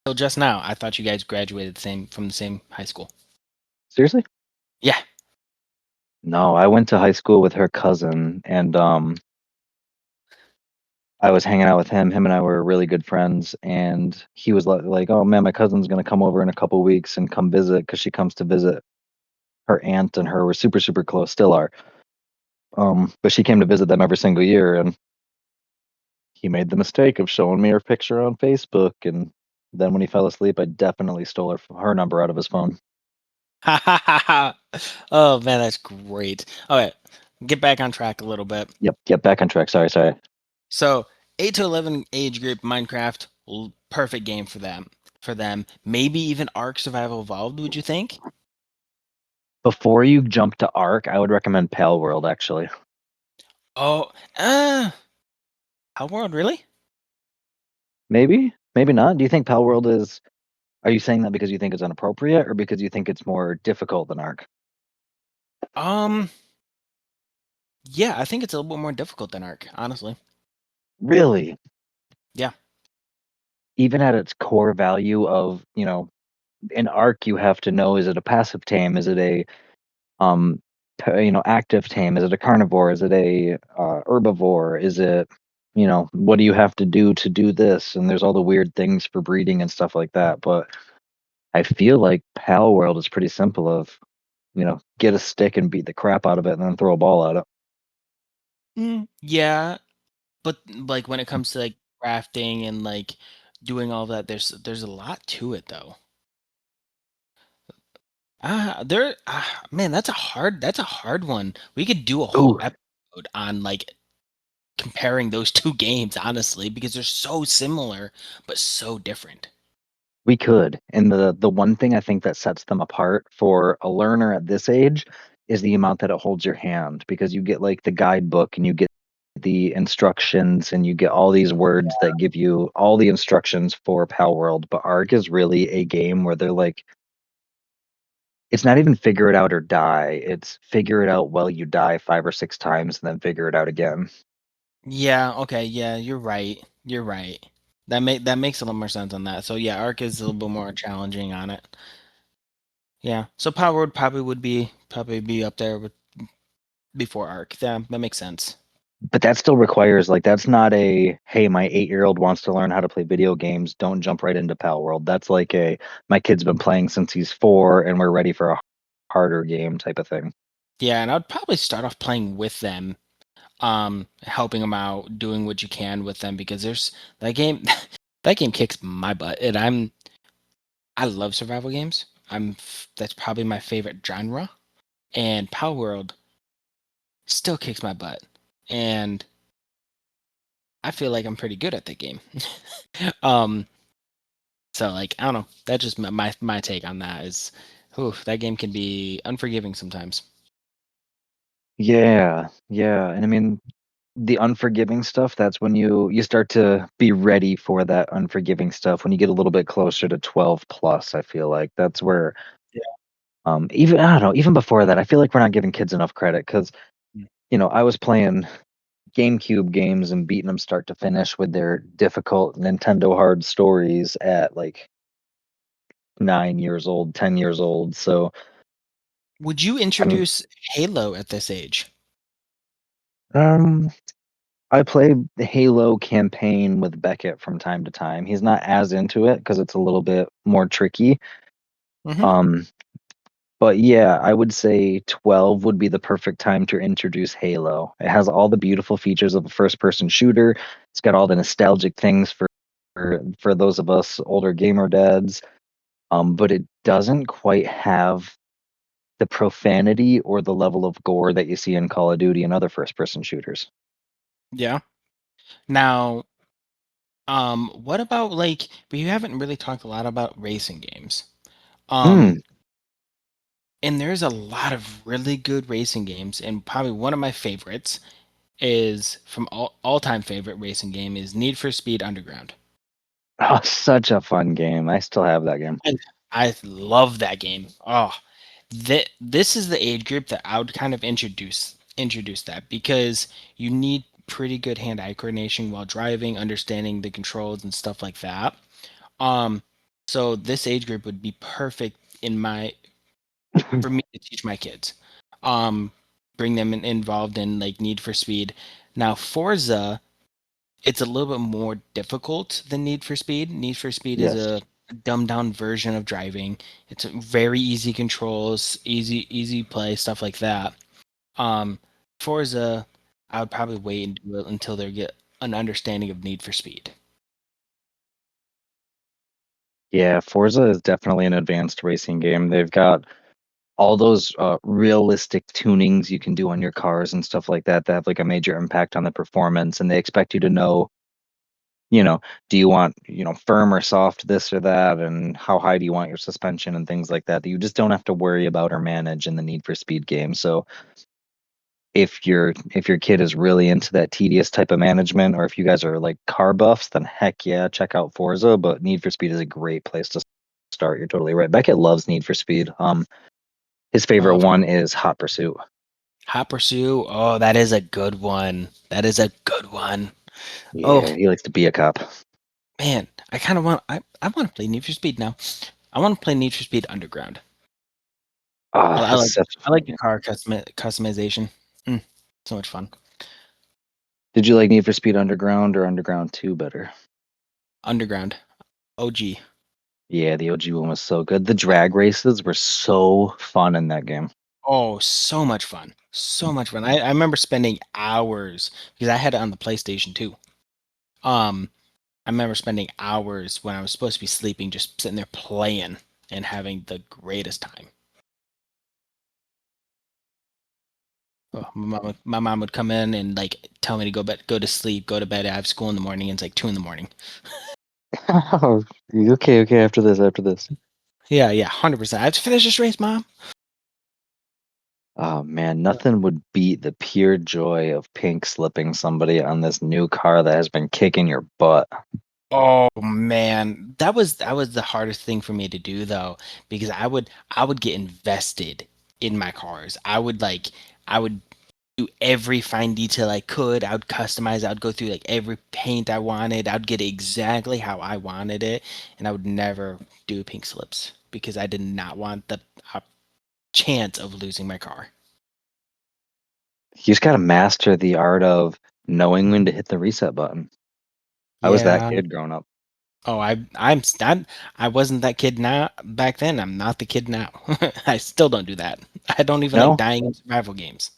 till just now I thought you guys graduated the same from the same high school. Seriously? Yeah. No, I went to high school with her cousin, and I was hanging out with him. Him and I were really good friends, and he was like, "Oh man, my cousin's gonna come over in a couple weeks and come visit because she comes to visit her aunt and her were super super close, still are. But she came to visit them every single year, and he made the mistake of showing me her picture on Facebook, and then when he fell asleep, I definitely stole her number out of his phone. Oh man, that's great. All right, get back on track a little bit. Yep, yep, back on track. Sorry, sorry. So 8 to 11 age group Minecraft, perfect game for them. Maybe even Ark Survival Evolved. Would you think? Before you jump to Ark, I would recommend Pal World actually. Oh, how world really? Maybe, maybe not. Do you think Pal World is? Are you saying that because you think it's inappropriate, or because you think it's more difficult than Ark? Um, yeah, I think it's a little bit more difficult than Ark, honestly. Really? Yeah. Even at its core value of, in Ark, you have to know, is it a passive tame? Is it a um active tame? Is it a carnivore? Is it a herbivore? Is it, what do you have to do this? And there's all the weird things for breeding and stuff like that. But I feel like Pal World is pretty simple of, get a stick and beat the crap out of it and then throw a ball at it. Yeah, but like when it comes to like crafting and like doing all that, there's a lot to it though. Man, that's a hard one. We could do a whole Ooh, episode on like comparing those two games, honestly, because they're so similar but so different. we could. And the one thing I think that sets them apart for a learner at this age is the amount that it holds your hand, because you get like the guidebook and you get the instructions and you get all these words that give you all the instructions for Pal World. But Ark is really a game where they're like, it's not even figure it out or die. It's figure it out while you die 5 or 6 times and then figure it out again. Yeah, okay, yeah, you're right. You're right. That makes a little more sense on that. So yeah, Arc is a little bit more challenging on it. Yeah. So Power Word probably be up there with before Arc. Yeah, that makes sense. But that still requires, like, that's not a, hey, my 8-year-old wants to learn how to play video games, don't jump right into Pal World. That's like a, my kid's been playing since he's 4 and we're ready for a harder game type of thing. Yeah, and I'd probably start off playing with them, helping them out, doing what you can with them because there's that game that game kicks my butt. And I love survival games. That's probably my favorite genre. And Power World still kicks my butt. And I feel like I'm pretty good at that game. um, so like I don't know. That's just my take on that is, ooh, that game can be unforgiving sometimes. Yeah, yeah. And I mean, the unforgiving stuff, that's when you start to be ready for that unforgiving stuff when you get a little bit closer to 12 plus, I feel like. That's where Yeah. Even I don't know, even before that, I feel like we're not giving kids enough credit because Mm. I was playing GameCube games and beating them start to finish with their difficult Nintendo hard stories at like 9 years old, 10 years old. So Would you I mean, introduce Halo at this age? um, I play the Halo campaign with Beckett from time to time. He's not as into it because it's a little bit more tricky. Hmm. Um, but yeah, I would say 12 would be the perfect time to introduce Halo. It has all the beautiful features of a first-person shooter. It's got all the nostalgic things for those of us older gamer dads. But it doesn't quite have the profanity or the level of gore that you see in Call of Duty and other first-person shooters. Yeah. Now, what about like we haven't really talked a lot about racing games. Um, Mm. and there's a lot of really good racing games, and probably one of my favorites is from all-time favorite racing game is Need for Speed Underground. Oh, such a fun game. I still have that game. I I love that game. Oh, this is the age group that I would kind of introduce that because you need pretty good hand-eye coordination while driving, understanding the controls and stuff like that. Um, so this age group would be perfect in my for me to teach my kids. Um, bring them involved in like Need for Speed. Now Forza, it's a little bit more difficult than Need for Speed. Need for Speed is Yes. a dumbed down version of driving. It's very easy controls, easy play, stuff like that. Um, Forza, I would probably wait and do it until they get an understanding of Need for Speed. Yeah, Forza is definitely an advanced racing game. They've got all those realistic tunings you can do on your cars and stuff like that that have like a major impact on the performance, and they expect you to know, do you want, firm or soft this or that, and how high do you want your suspension and things like that that you just don't have to worry about or manage in the Need for Speed game. So if your kid is really into that tedious type of management, or if you guys are like car buffs, then heck yeah, check out Forza. But Need for Speed is a great place to start. You're totally right. Beckett loves Need for Speed. His favorite Oh, one is Hot Pursuit. Hot Pursuit. Oh, that is a good one. That is a good one. Oh Yeah, he likes to be a cop. man, I kind of want. I want to play Need for Speed now. I want to play Need for Speed Underground. Ah, I it's like such a I fun like the game. car customization. Mm, so much fun. Did you like Need for Speed Underground or Underground 2 better? Underground. OG. Yeah, the OG one was so good. The drag races were so fun in that game. Oh, so much fun. So much fun. I remember spending hours because I had it on the PlayStation too. Um, I remember spending hours when I was supposed to be sleeping, just sitting there playing and having the greatest time. Oh, my mom would come in and like tell me to go to sleep, go to bed. I have school in the morning. And it's like 2 in the morning. Oh, okay, okay, after this. Yeah, yeah, 100%. I have to finish this race, mom. Oh man, nothing would beat the pure joy of pink slipping somebody on this new car that has been kicking your butt. Oh man, that was the hardest thing for me to do though, because I would get invested in my cars. I would do every fine detail I could. I would customize. I would go through like every paint I wanted. I'd get it exactly how I wanted it, and I would never do pink slips because I did not want the uh, chance of losing my car. You just gotta master the art of knowing when to hit the reset button. I was that Yeah. kid growing up. Oh, I'm not. I wasn't that kid now back then. I'm not the kid now. I still don't do that. I don't even like No? dying in survival games.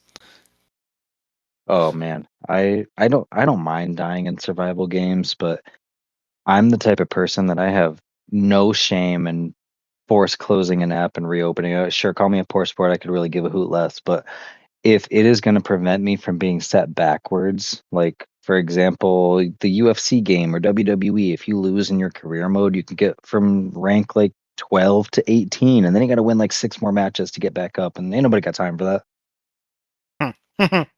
Oh man. I don't mind dying in survival games, but I'm the type of person that I have no shame in force closing an app and reopening it. Sure, call me a poor sport, I could really give a hoot less, but if it is going to prevent me from being set backwards, like for example, the UFC game or WWE, if you lose in your career mode, you can get from rank like 12 to 18, and then you got to win like six more matches to get back up, and ain't nobody got time for that.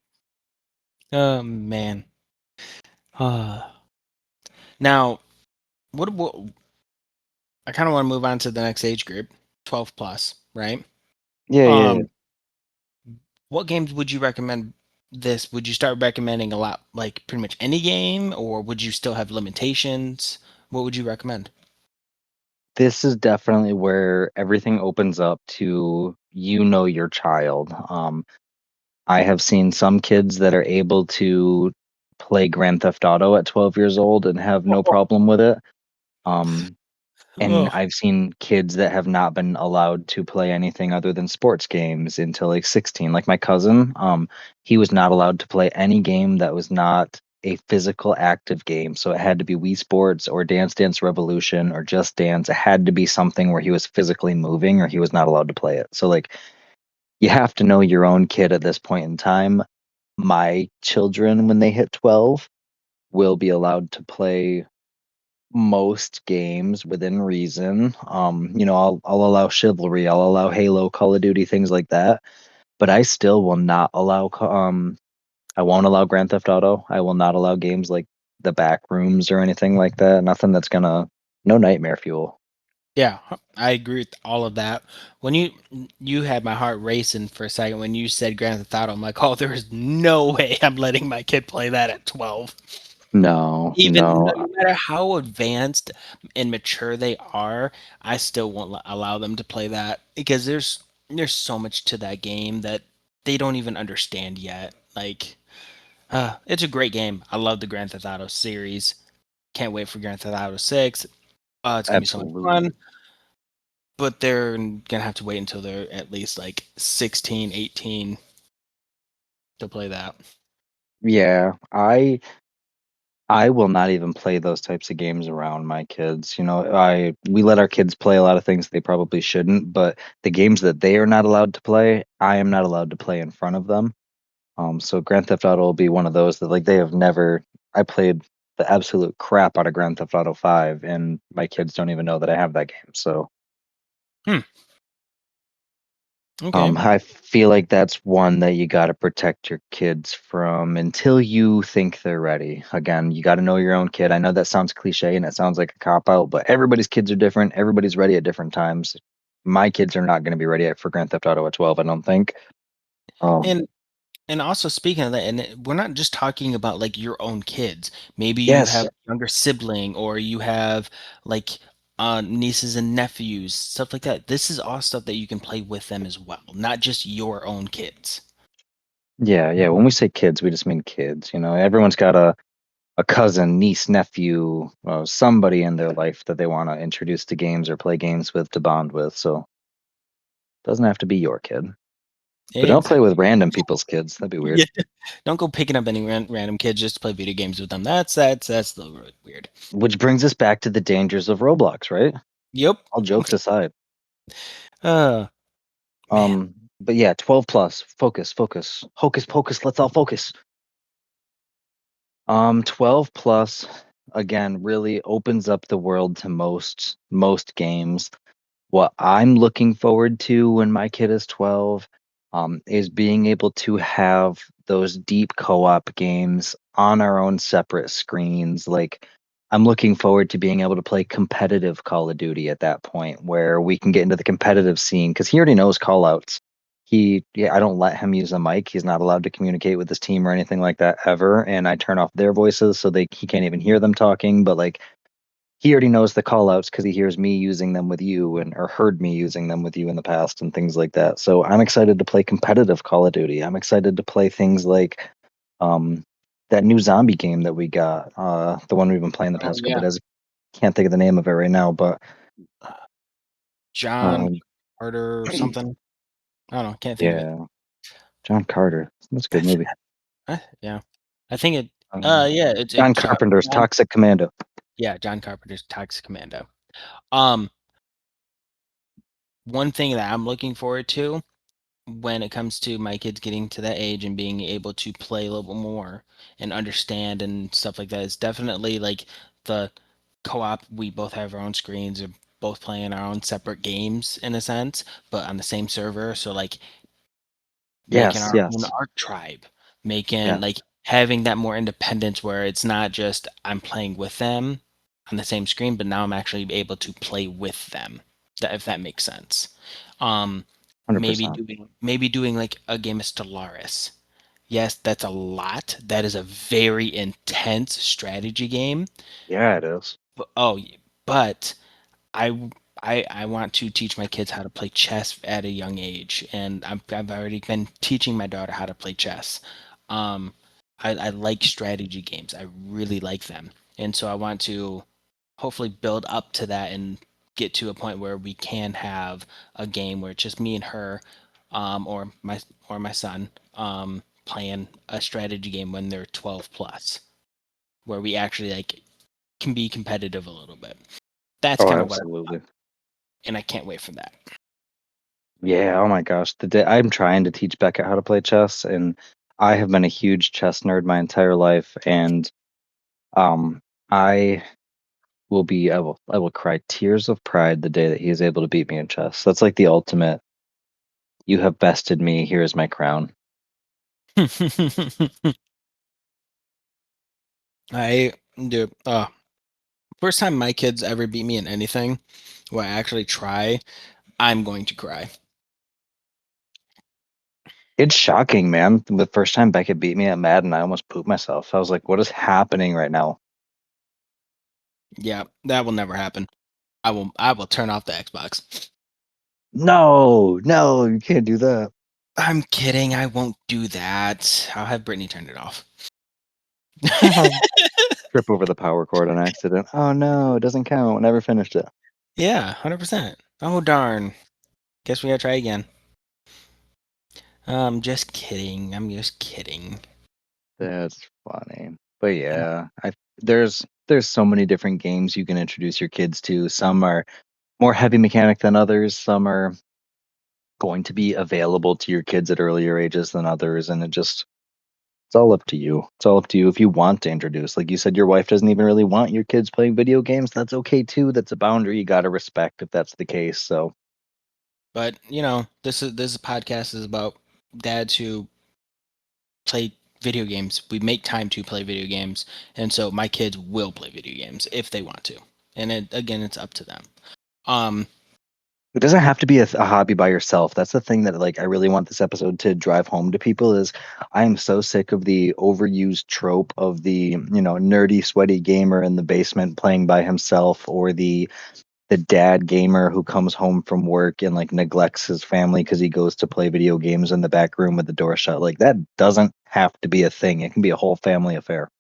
Oh man. Now, what I kind of want to move on to the next age group, 12 plus, right? Yeah, yeah, yeah. Um, what games would you recommend this? Would you start recommending a lot, like pretty much any game, or would you still have limitations? What would you recommend? This is definitely where everything opens up to your child. I have seen some kids that are able to play Grand Theft Auto at 12 years old and have no problem with it. Um, and Oh, I've seen kids that have not been allowed to play anything other than sports games until like 16. Like my cousin, he was not allowed to play any game that was not a physical active game. So it had to be Wii Sports or Dance Dance Revolution or Just Dance. It had to be something where he was physically moving or he was not allowed to play it. So like you have to know your own kid at this point in time. My children, when they hit 12, will be allowed to play most games within reason. I'll allow chivalry, I'll allow Halo, Call of Duty, things like that. But I still will not allow I won't allow Grand Theft Auto. I will not allow games like the back rooms or anything like that. Nothing that's gonna no nightmare fuel. yeah, I agree with all of that. When you had my heart racing for a second when you said Grand Theft Auto, I'm like, oh, there is no way I'm letting my kid play that at 12. No, Even no, no matter how advanced and mature they are, I still won't allow them to play that because there's so much to that game that they don't even understand yet. Like, it's a great game. I love the Grand Theft Auto series. Can't wait for Grand Theft Auto 6. It's gonna be so much absolutely. fun. But they're gonna have to wait until they're at least like 16, 18 to play that. Yeah, I will not even play those types of games around my kids. I we let our kids play a lot of things they probably shouldn't, but the games that they are not allowed to play, I am not allowed to play in front of them. So Grand Theft Auto will be one of those that like they have never. I played the absolute crap out of Grand Theft Auto 5, and my kids don't even know that I have that game. So Hmm. Okay. I feel like that's one that you got to protect your kids from until you think they're ready. Again, you got to know your own kid. I know that sounds cliche and it sounds like a cop out, but everybody's kids are different. Everybody's ready at different times. My kids are not going to be ready for Grand Theft Auto at 12, I don't think. Um, And And also speaking of that, we're not just talking about like your own kids. Maybe you have yes, a younger sibling or you have like nieces and nephews, stuff like that. This is all stuff that you can play with them as well, not just your own kids. yeah, yeah. When we say kids, we just mean kids. Everyone's got a cousin, niece, nephew, somebody in their life that they want to introduce to games or play games with to bond with. So it doesn't have to be your kid. But don't play Exactly. with random people's kids. That'd be weird. Yeah. Don't go picking up any random kids just to play video games with them. That's a little really weird. Which brings us back to the dangers of Roblox, right? Yep. All jokes aside. Uh man. But yeah, 12 plus. Focus, focus. Hocus pocus, let's all focus. 12 plus again really opens up the world to most games. What I'm looking forward to when my kid is 12 is being able to have those deep co-op games on our own separate screens. Like, I'm looking forward to being able to play competitive Call of Duty at that point where we can get into the competitive scene because he already knows call outs. Yeah, I don't let him use a mic. He's not allowed to communicate with his team or anything like that ever. And I turn off their voices so he can't even hear them talking. But like, he already knows the call outs because he hears me using them with you and or heard me using them with you in the past and things like that. So I'm excited to play competitive Call of Duty. I'm excited to play things like um that new zombie game that we got, the one we've been playing the Oh past couple yeah. of days. Can't think of the name of it right now, but John um Carter or something. I don't know. Can't think of it. yeah, John Carter. That's a good movie. Yeah. I think it Um, yeah, John it's Carpenter's John, Toxic Commando. yeah, John Carpenter's Toxic Commando. Um, one thing that I'm looking forward to when it comes to my kids getting to that age and being able to play a little bit more and understand and stuff like that is definitely like the co-op. We both have our own screens or both playing our own separate games in a sense, but on the same server. So like making Yes, our own yes, art tribe, making yeah. like having that more independence where it's not just I'm playing with them on the same screen, but now I'm actually able to play with them. That if that makes sense. Um, 100%. maybe doing like a game of Stellaris. Yes, that's a lot. That is a very intense strategy game. Yeah, it is. But I I want to teach my kids how to play chess at a young age, and I've already been teaching my daughter how to play chess. Um, I like strategy games. I really like them, and so I want to hopefully build up to that and get to a point where we can have a game where it's just me and her, or my son, playing a strategy game when they're 12 plus, where we actually like can be competitive a little bit. That's Oh, kind of what, absolutely. and I can't wait for that. Yeah, oh my gosh. The day I'm trying to teach Becca how to play chess, and I have been a huge chess nerd my entire life, and um I I will cry tears of pride the day that he is able to beat me in chess. That's like the ultimate, you have bested me, here is my crown. I do. First time my kids ever beat me in anything, where I actually try, I'm going to cry. It's shocking, man. The first time Becca beat me at Madden, I almost pooped myself. I was like, what is happening right now? Yeah, that will never happen. I will turn off the Xbox. No, no, you can't do that. I'm kidding. I won't do that. I'll have Brittany turn it off. Trip over the power cord on accident. Oh no, it doesn't count. Never finished it. Yeah, 100%. Oh darn. Guess we gotta try again. Just kidding. I'm just kidding. That's funny. But yeah, there's so many different games you can introduce your kids to. Some are more heavy mechanic than others. Some are going to be available to your kids at earlier ages than others, and it's all up to you. It's all up to you if you want to introduce. Like you said, your wife doesn't even really want your kids playing video games. That's okay too. That's a boundary you got to respect if that's the case. So, But this podcast is about dads who play video games. We make time to play video games, and so my kids will play video games if they want to. And again, it's up to them. Um, it doesn't have to be a hobby by yourself. That's the thing that like I really want this episode to drive home to people is I am so sick of the overused trope of the, nerdy, sweaty gamer in the basement playing by himself, or the dad gamer who comes home from work and like neglects his family because he goes to play video games in the back room with the door shut. Like that doesn't have to be a thing. It can be a whole family affair.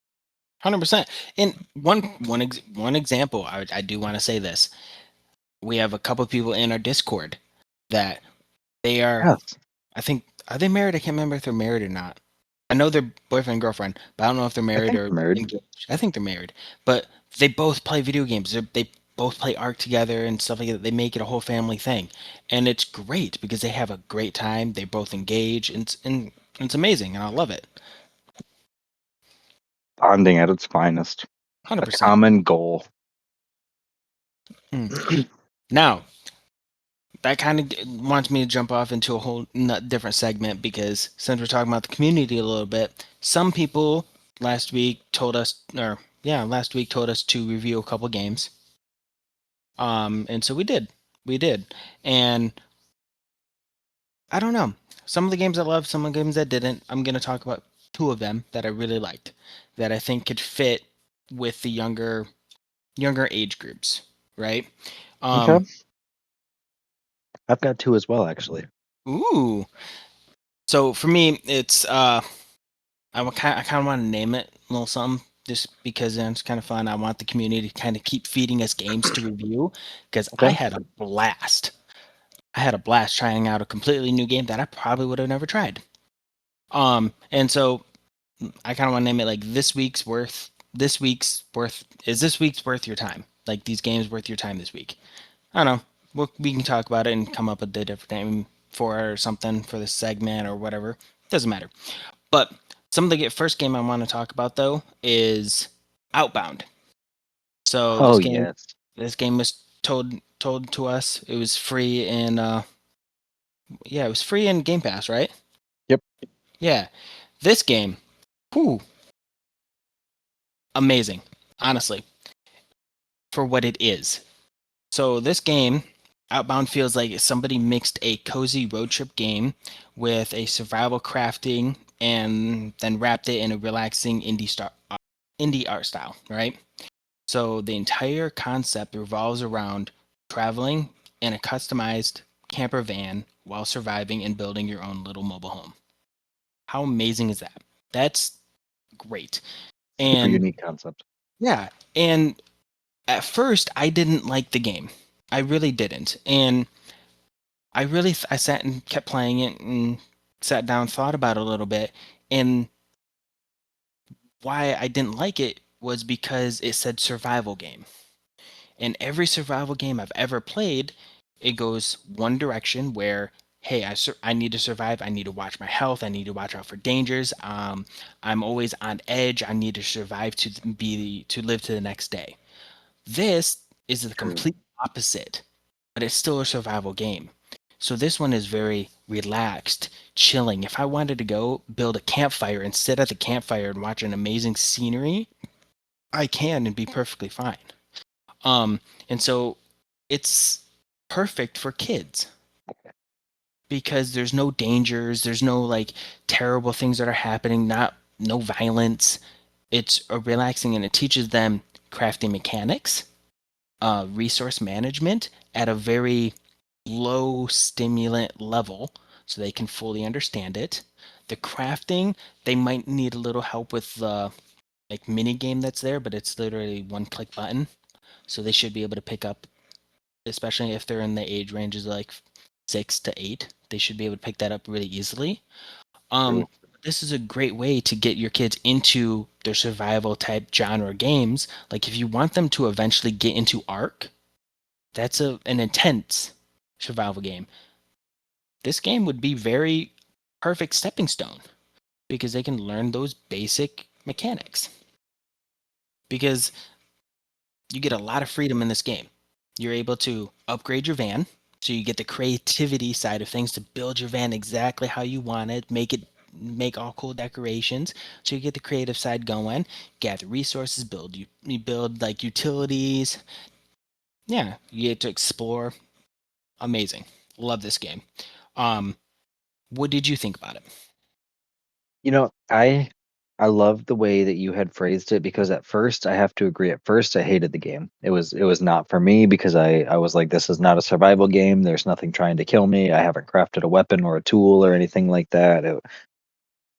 100%. And one example, I do want to say this. We have a couple of people in our Discord that they are. Yes. I think, are they married? I can't remember if they're married or not. I know they're boyfriend and girlfriend, but I don't know if they're I married think or they're married. engaged. I think they're married, but they both play video games. They both play Ark together and stuff like that. They make it a whole family thing, and it's great because they have a great time. They both engage, and it's amazing, and I love it. Bonding at its finest. A 100%. common goal. Mm. Now, that kind of wants me to jump off into a whole different segment because since we're talking about the community a little bit, some people last week told us, or yeah, last week told us to review a couple games. And so we did, and I don't know. Some of the games I loved, some of the games I didn't. I'm gonna talk about two of them that I really liked, that I think could fit with the younger age groups, right? Okay. Um, I've got two as well, actually. ooh. So for me, it's I kind of want to name it a little something just because it's kind of fun. I want the community to kind of keep feeding us games to review because I Okay. had a blast. I had a blast trying out a completely new game that I probably would have never tried. And so I kind of want to name it like this week's worth. This week's worth your time? Like these games worth your time this week? I don't know. We can talk about it and come up with a different name for it or something for this segment or whatever. Doesn't matter. But some of the first game I want to talk about though is Outbound. So Oh, yes. this game was told to us. It was free in yeah, it was free in Game Pass, right? Yep. Yeah. This game, whew, amazing, honestly, for what it is. So this game Outbound feels like somebody mixed a cozy road trip game with a survival crafting and then wrapped it in a relaxing indie art style, right? So the entire concept revolves around traveling in a customized camper van while surviving and building your own little mobile home. How amazing is that? That's great. Super And unique concept. yeah, and at first I didn't like the game. I really didn't. And I sat and kept playing it and sat down, thought about it a little bit, and why I didn't like it was because it said survival game. And every survival game I've ever played, it goes one direction where, hey, I need to survive. I need to watch my health. I need to watch out for dangers. I'm always on edge. I need to survive to live to the next day. This is the True. complete opposite, but it's still a survival game. So this one is very relaxed, chilling. If I wanted to go build a campfire and sit at the campfire and watch an amazing scenery, I can and be perfectly fine. Um, and so it's perfect for kids because there's no dangers, there's no like terrible things that are happening, not no violence. It's relaxing and it teaches them crafting mechanics, resource management at a very low stimulant level so they can fully understand it. The crafting, they might need a little help with the like mini game that's there, but it's literally one click button. So they should be able to pick up, especially if they're in the age ranges of like 6 to 8. They should be able to pick that up really easily. Um, True. this is a great way to get your kids into their survival type genre games. Like if you want them to eventually get into Ark, that's an intense survival game. This game would be very perfect stepping stone because they can learn those basic mechanics. Because you get a lot of freedom in this game. You're able to upgrade your van, so you get the creativity side of things to build your van exactly how you want it, make all cool decorations. So you get the creative side going, gather resources, you build like utilities. Yeah, you get to explore. Amazing. Love this game. Um, what did you think about it? You know, I love the way that you had phrased it because at first I have to agree. At first I hated the game. It was not for me because I was like, this is not a survival game. There's nothing trying to kill me. I haven't crafted a weapon or a tool or anything like that.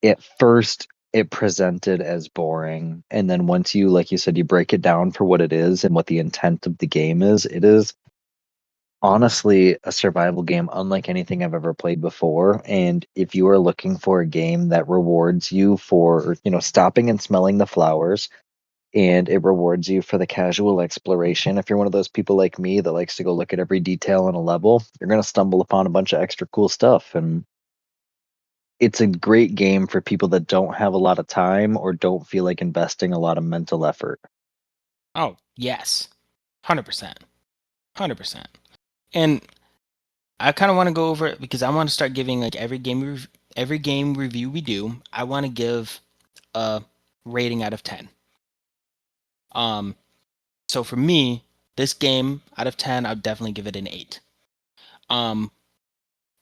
At first it presented as boring. And then once you, like you said, you break it down for what it is and what the intent of the game is, it is honestly a survival game unlike anything I've ever played before. And if you are looking for a game that rewards you for, stopping and smelling the flowers, and it rewards you for the casual exploration, if you're one of those people like me that likes to go look at every detail in a level, you're going to stumble upon a bunch of extra cool stuff. And it's a great game for people that don't have a lot of time or don't feel like investing a lot of mental effort. Oh, yes. 100%. 100%. And I kind of want to go over it because I want to start giving like every game review we do, I want to give a rating out of 10. Um so for me, this game out of 10, I'd definitely give it an 8. Um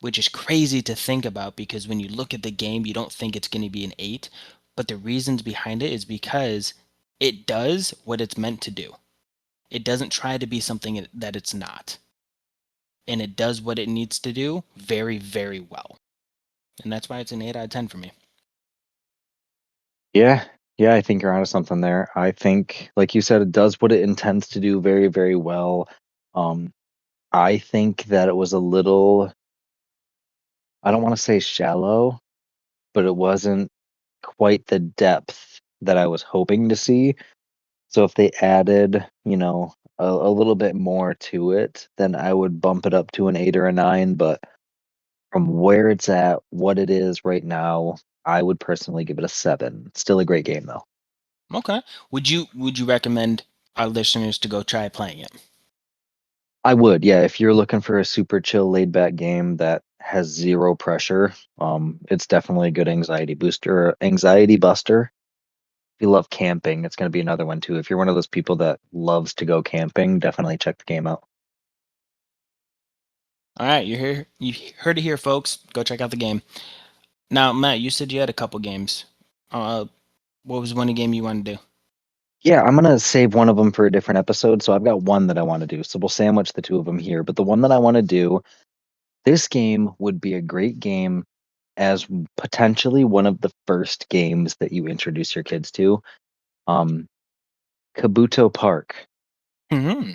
which is crazy to think about because when you look at the game, you don't think it's going to be an 8, but the reasons behind it is because it does what it's meant to do. It doesn't try to be something that it's not. And it does what it needs to do very, very well. And that's why it's an 8 out of 10 for me. Yeah, yeah, I think you're onto something there. I think, like you said, it does what it intends to do very, very well. Um, I think that it was a little, I don't want to say shallow, but it wasn't quite the depth that I was hoping to see. So if they added, a little bit more to it, then I would bump it up to an 8 or a 9. But from where it's at, what it is right now, I would personally give it a 7. Still a great game though. Okay. Would you recommend our listeners to go try playing it? I would, yeah. If you're looking for a super chill, laid back game that has zero pressure, it's definitely a good anxiety buster. If you love camping, it's going to be another one too. If you're one of those people that loves to go camping, definitely check the game out. All right, you're here. You heard it here, folks. Go check out the game. Now, Matt, you said you had a couple games. Uh, what was one game you wanted to do? Yeah, I'm gonna save one of them for a different episode. So I've got one that I want to do. So we'll sandwich the two of them here. But the one that I want to do, this game would be a great game as potentially one of the first games that you introduce your kids to. Um, Kabuto Park. Hmm.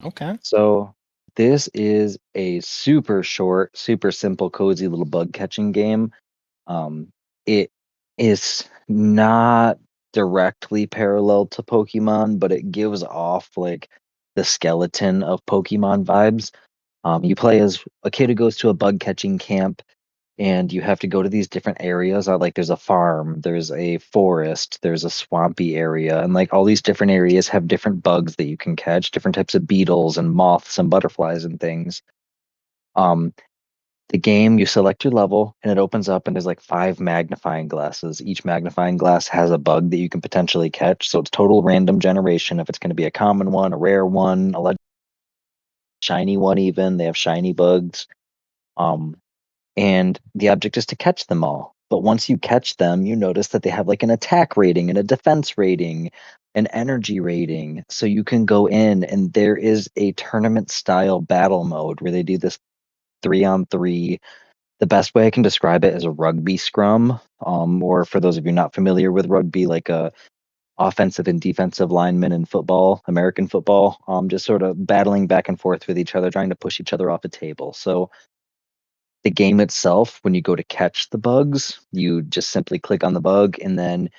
Okay. So this is a super short, super simple, cozy little bug catching game. Um, it is not directly parallel to Pokemon, but it gives off like the skeleton of Pokemon vibes. You play as a kid who goes to a bug catching camp, and you have to go to these different areas. Like there's a farm, there's a forest, there's a swampy area, and like all these different areas have different bugs that you can catch, different types of beetles and moths and butterflies and things. Um, the game, you select your level and it opens up and there's like 5 magnifying glasses. Each magnifying glass has a bug that you can potentially catch. So it's total random generation if it's going to be a common one, a rare one, shiny one even. They have shiny bugs. Um, and the object is to catch them all. But once you catch them, you notice that they have like an attack rating and a defense rating, an energy rating. So you can go in and there is a tournament style battle mode where they do this 3-on-3. The best way I can describe it is a rugby scrum, or for those of you not familiar with rugby, like a offensive and defensive linemen in football, American football, just sort of battling back and forth with each other, trying to push each other off a table. So the game itself, when you go to catch the bugs, you just simply click on the bug, and then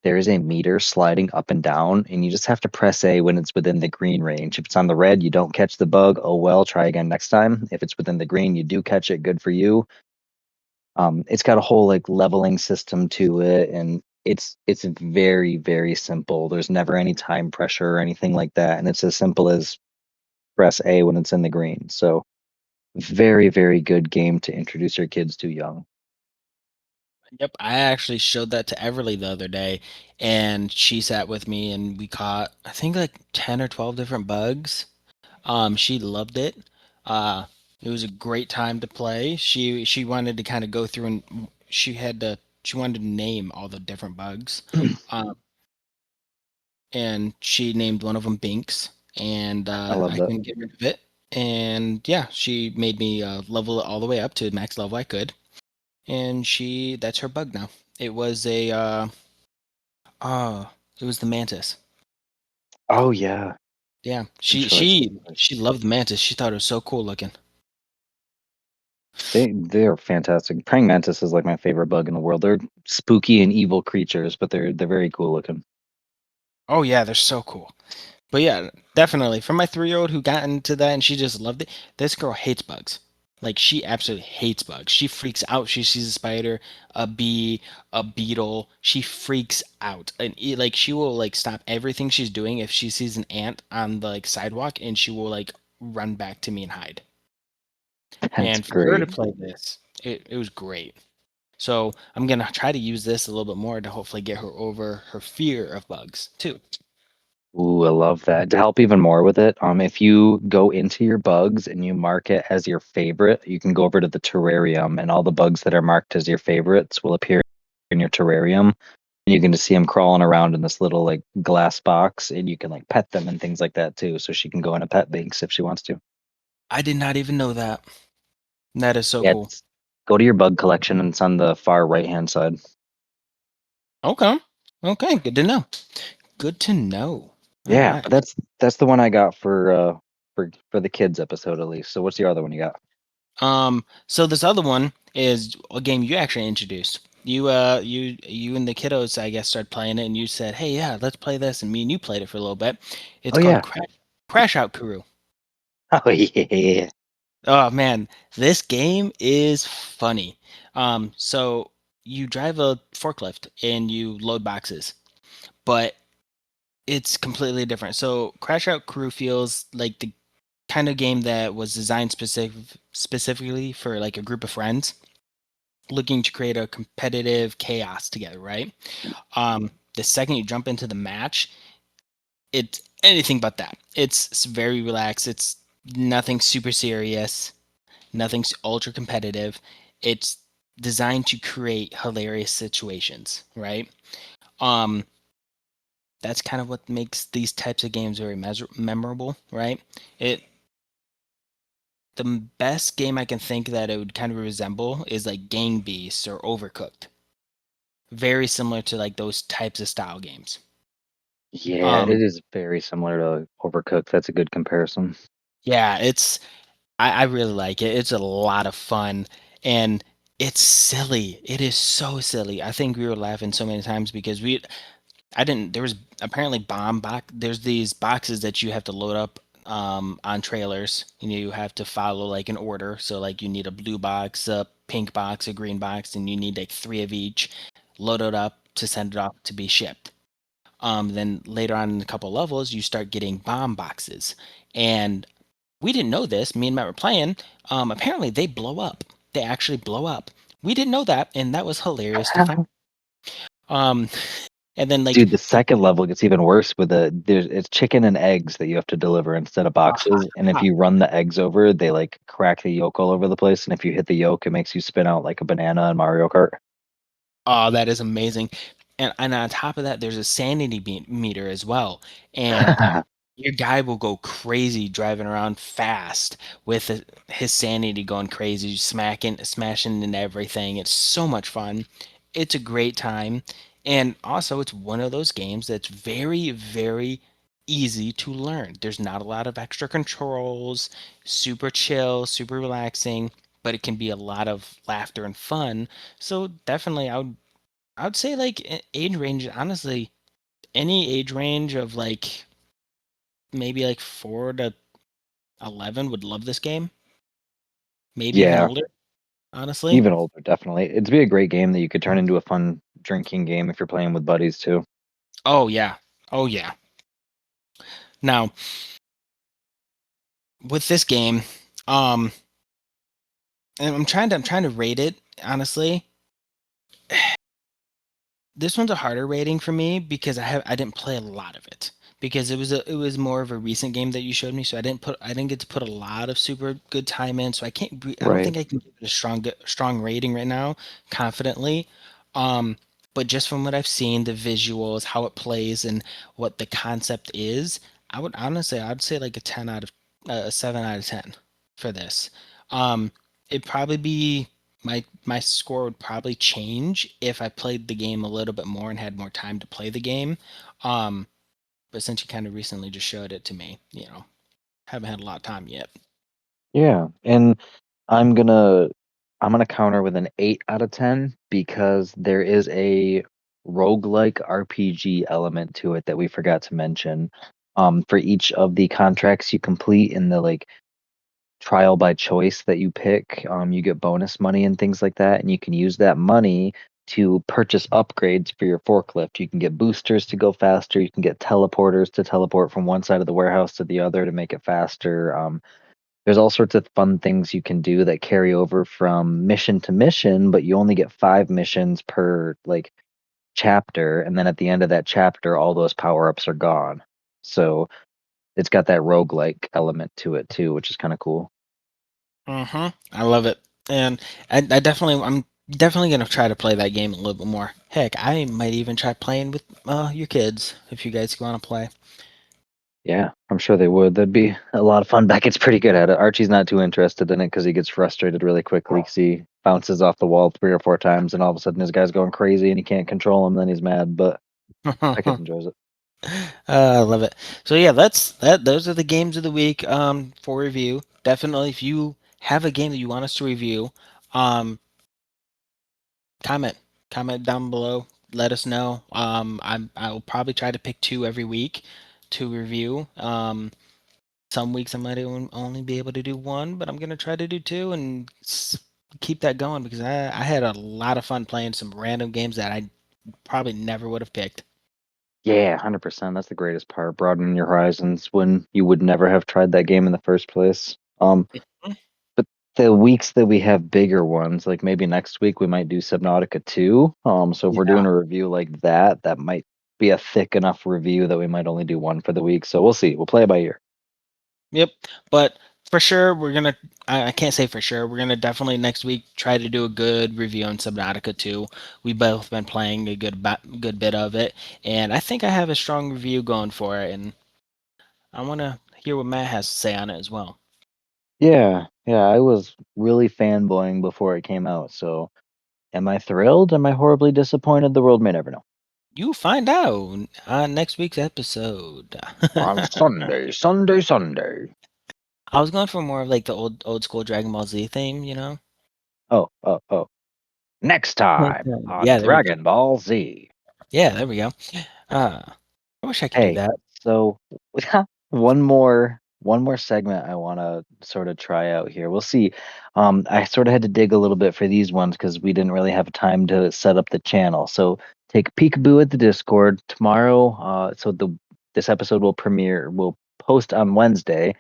there is a meter sliding up and down, and you just have to press A when it's within the green range. If it's on the red, you don't catch the bug. Oh well, try again next time. If it's within the green, you do catch it. Good for you. It's got a whole like leveling system to it, and it's very very simple. There's never any time pressure or anything like that, and it's as simple as press A when it's in the green. So very very good game to introduce your kids to young. Yep, I actually showed that to Everly the other day, and she sat with me, and we caught I think like 10 or 12 different bugs. She loved it. Uh, it was a great time to play. She wanted to kind of go through and she wanted to name all the different bugs. Um, and she named one of them Binks, and I love I that. couldn't get rid of it. And yeah, she made me level it all the way up to max level I could, and she that's her bug now. It was a it was the mantis. Oh yeah, Yeah, good she choice. she Good choice. she loved the mantis. She thought it was so cool looking. They're fantastic. Praying mantis is like my favorite bug in the world. They're spooky and evil creatures, but they're very cool looking. Oh yeah, they're so cool. But yeah, definitely. For my 3-year-old who got into that and she just loved it, this girl hates bugs. Like she absolutely hates bugs. She freaks out. She sees a spider, a bee, a beetle. She freaks out, and like she will like stop everything she's doing if she sees an ant on the like sidewalk, and she will like run back to me and hide. That's And for her to great. play this, it was great. So I'm gonna try to use this a little bit more to hopefully get her over her fear of bugs too. Ooh, I love that. To help even more with it, if you go into your bugs and you mark it as your favorite, you can go over to the terrarium, and all the bugs that are marked as your favorites will appear in your terrarium. And you can just see them crawling around in this little like glass box, and you can like pet them and things like that too. So she can go in a pet banks if she wants to. I did not even know that. That is so Yeah, cool. go to your bug collection, and it's on the far right hand side. Okay. Okay, good to know. Good to know. All Yeah, but right. that's the one I got for the kids episode at least. So what's the other one you got? So this other one is a game you actually introduced. You and the kiddos, I guess, started playing it, and you said, "Hey, yeah, let's play this." And me and you played it for a little bit. It's Oh called yeah. Crash Out Crew. Oh yeah. Oh man, this game is funny. So you drive a forklift and you load boxes, but it's completely different. So Crash Out Crew feels like the kind of game that was designed specifically for like a group of friends looking to create a competitive chaos together, right? The second you jump into the match, it's anything but that. It's very relaxed. It's nothing super serious. Nothing's ultra competitive. It's designed to create hilarious situations, right? Um, that's kind of what makes these types of games very memorable, right? It the best game I can think that it would kind of resemble is like Gang Beasts or Overcooked. Very similar to like those types of style games. Yeah, Um, it is very similar to Overcooked. That's a good comparison. yeah, I really like it. It's a lot of fun and it's silly. It is so silly. I think we were laughing so many times because I didn't there was apparently there's these boxes that you have to load up on trailers. You have to follow like an order. So like you need a blue box, a pink box, a green box, and you need like three of each loaded up to send it off to be shipped. Then later on in a couple levels, you start getting bomb boxes. And we didn't know this. Me and Matt were playing. Apparently, they blow up. They actually blow up. We didn't know that, and that was hilarious to find. Um, and then like Dude, the second level gets even worse with it's chicken and eggs that you have to deliver instead of boxes. And if you run the eggs over, they like crack the yolk all over the place. And if you hit the yolk, it makes you spin out like a banana in Mario Kart. oh, that is amazing. And on top of that, there's a sanity meter as well. And your guy will go crazy driving around fast with his sanity going crazy, smashing into everything. It's so much fun. It's a great time. And also, it's one of those games that's very, very easy to learn. There's not a lot of extra controls, super chill, super relaxing, but it can be a lot of laughter and fun. So definitely, I would say like age range. Honestly, any age range of like maybe like 4 to 11 would love this game. Maybe even Yeah, older. Honestly. even older, definitely. It'd be a great game that you could turn into a fun drinking game if you're playing with buddies too. Oh yeah. Oh yeah. Now with this game, um, and I'm trying to rate it honestly. This one's a harder rating for me because I didn't play a lot of it because it was more of a recent game that you showed me, so I didn't get to put a lot of super good time in, so I don't Right. think I can give it a strong rating right now confidently. Um, but just from what I've seen, the visuals, how it plays, and what the concept is, I'd say like a 7 out of 10 for this. Um, it'd probably be my score would probably change if I played the game a little bit more and had more time to play the game. Um, but since you kind of recently just showed it to me, haven't had a lot of time yet. Yeah. And I'm gonna I'm gonna counter with an 8 out of 10 because there is a roguelike RPG element to it that we forgot to mention. For each of the contracts you complete in the like trial by choice that you pick, you get bonus money and things like that, and you can use that money to purchase upgrades for your forklift. You can get boosters to go faster. You can get teleporters to teleport from one side of the warehouse to the other to make it faster. There's all sorts of fun things you can do that carry over from mission to mission, but you only get 5 missions per like chapter, and then at the end of that chapter, all those power-ups are gone. So it's got that roguelike element to it too, which is kind of cool. I love it, and I'm definitely gonna try to play that game a little bit more. Heck, I might even try playing with your kids if you guys want to play. Yeah, I'm sure they would. That'd be a lot of fun. Beckett's pretty good at it. Archie's not too interested in it because he gets frustrated really quickly because he bounces off the wall 3 or 4 times and all of a sudden his guy's going crazy and he can't control him. Then he's mad, but Beckett enjoys it. I love it. So yeah, those are the games of the week for review. Definitely, if you have a game that you want us to review, um, comment comment down below. Let us know. I'll probably try to pick two every week to review. Some weeks I might only be able to do one, but I'm gonna try to do two and keep that going because I had a lot of fun playing some random games that I probably never would have picked. Yeah, 100%. That's the greatest part, broadening your horizons when you would never have tried that game in the first place. But the weeks that we have bigger ones, like maybe next week we might do Subnautica 2. So if we're Yeah. doing a review like that, that might be a thick enough review that we might only do one for the week. So we'll see. We'll play it by ear. Yep. But For sure, we're gonna. I can't say for sure. We're gonna definitely next week try to do a good review on Subnautica 2. We both been playing a good bit of it, and I think I have a strong review going for it. And I want to hear what Matt has to say on it as well. Yeah, yeah, I was really fanboying before it came out, so am I thrilled? Am I horribly disappointed? The world may never know. You find out on next week's episode. On Sunday, Sunday, Sunday. I was going for more of like the old school Dragon Ball Z theme, you know. Oh, oh, oh. Next time on Yeah, there we go. Dragon Ball Z. Yeah, there we go. Uh, I wish I could do Hey, that. so one more segment I want to sort of try out here. We'll see. I sort of had to dig a little bit for these ones because we didn't really have time to set up the channel. So take a peekaboo at the Discord tomorrow. This episode will post on Wednesday.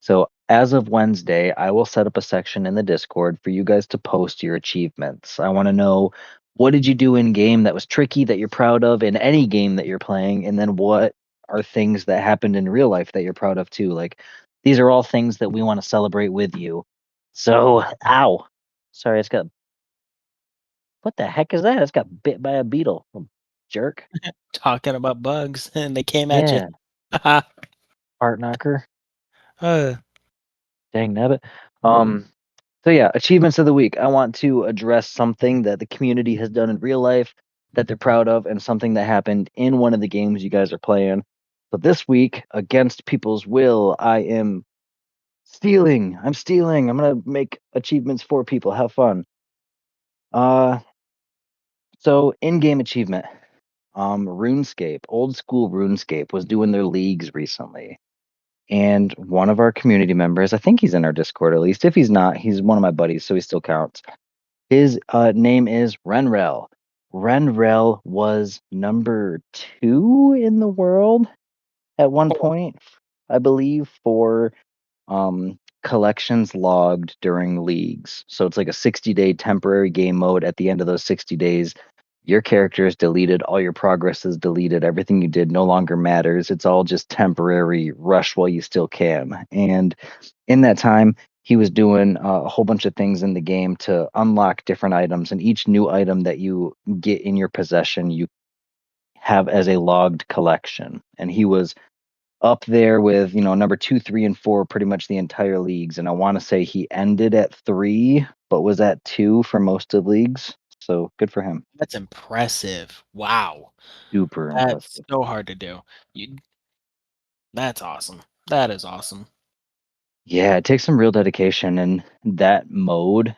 So as of Wednesday, I will set up a section in the Discord for you guys to post your achievements. I want to know, what did you do in game that was tricky that you're proud of in any game that you're playing, and then what are things that happened in real life that you're proud of too? Like, these are all things that we want to celebrate with you. So, ow, sorry, it's got, what the heck is that? It's got bit by a beetle, jerk. Talking about bugs, and they came at you. Yeah, heart knocker. uh, Dang nabbit. So yeah, achievements of the week. I want to address something that the community has done in real life that they're proud of, and something that happened in one of the games you guys are playing. But this week, against people's will, I am stealing. I'm stealing. I'm gonna make achievements for people. Have fun. Uh, so in-game achievement. RuneScape, old school RuneScape was doing their leagues recently. And one of our community members, I think he's in our Discord at least. If he's not, he's one of my buddies, so he still counts. His name is Renrel. Renrel was number 2 in the world at one point, I believe, for collections logged during leagues. So it's like a 60-day temporary game mode. At the end of those 60 days, your character is deleted, all your progress is deleted, everything you did no longer matters. It's all just temporary rush while you still can. And in that time, he was doing a whole bunch of things in the game to unlock different items, and each new item that you get in your possession, you have as a logged collection. And he was up there with, number 2, 3, and 4 pretty much the entire leagues. And I want to say he ended at 3, but was at 2 for most of leagues. So good for him. that's impressive. Wow, Super that's impressive. so hard to do. You, that's awesome. That is awesome. Yeah, it takes some real dedication. And that mode,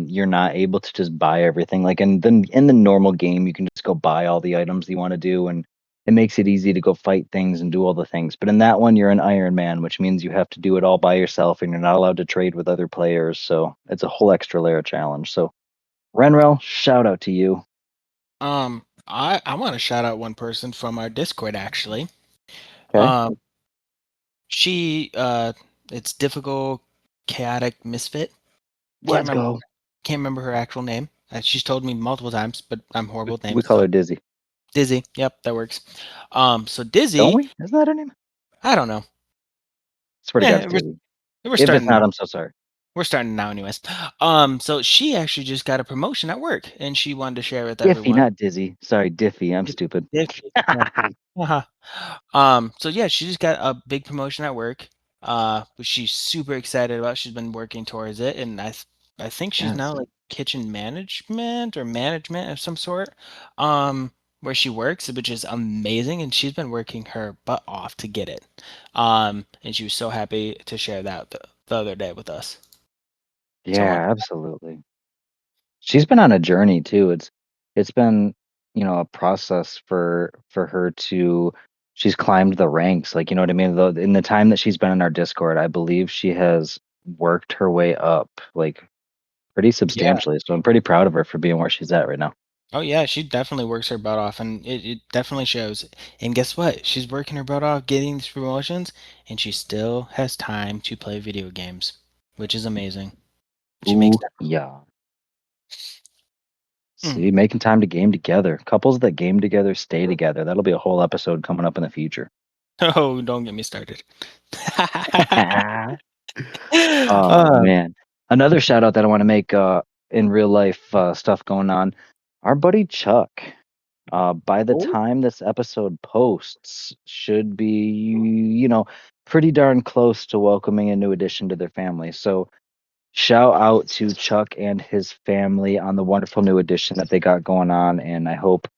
you're not able to just buy everything. Like in the normal game, you can just go buy all the items you want to do, and it makes it easy to go fight things and do all the things. But in that one, you're an Iron Man, which means you have to do it all by yourself, and you're not allowed to trade with other players. So it's a whole extra layer of challenge. So Renrel, shout out to you. I want to shout out one person from our Discord actually. Okay, Um, she it's difficult, chaotic misfit. Can't let's remember go. can't remember her actual name. She's told me multiple times, but I'm horrible with We names. call So her Dizzy, Dizzy, yep, that works. So don't Dizzy, we? Isn't that her name? I don't know. Swear to God, Yeah, it's Dizzy. we're If it's starting not, now. I'm so sorry. We're starting now, anyways. So she actually just got a promotion at work, and she wanted to share with Diffie, everyone. not Dizzy. Sorry, Diffie. I'm stupid. Diffy, not Dizzy. Uh-huh. So yeah, she just got a big promotion at work. Which she's super excited about. She's been working towards it, and I think she's now Yes. like kitchen management of some sort. Where she works, which is amazing, and she's been working her butt off to get it. And she was so happy to share that the other day with us. So I want Yeah, absolutely. She's been on a journey too. It's been, a process for her to she's climbed the ranks. Like, you know what I mean? Though in the time that she's been in our Discord, I believe she has worked her way up like pretty yeah. substantially. So I'm pretty proud of her for being where she's at right now. Oh yeah, she definitely works her butt off, and it definitely shows. And guess what? She's working her butt off getting these promotions, and she still has time to play video games, which is amazing. She makes Ooh, that. yeah. Mm. See, making time to game together. Couples that game together stay together. That'll be a whole episode coming up in the future. Oh, don't get me started. Oh Uh, man. Another shout out that I want to make in real life stuff going on. Our buddy Chuck, by the oh, time this episode posts, should be, pretty darn close to welcoming a new addition to their family. So shout out to Chuck and his family on the wonderful new addition that they got going on, and I hope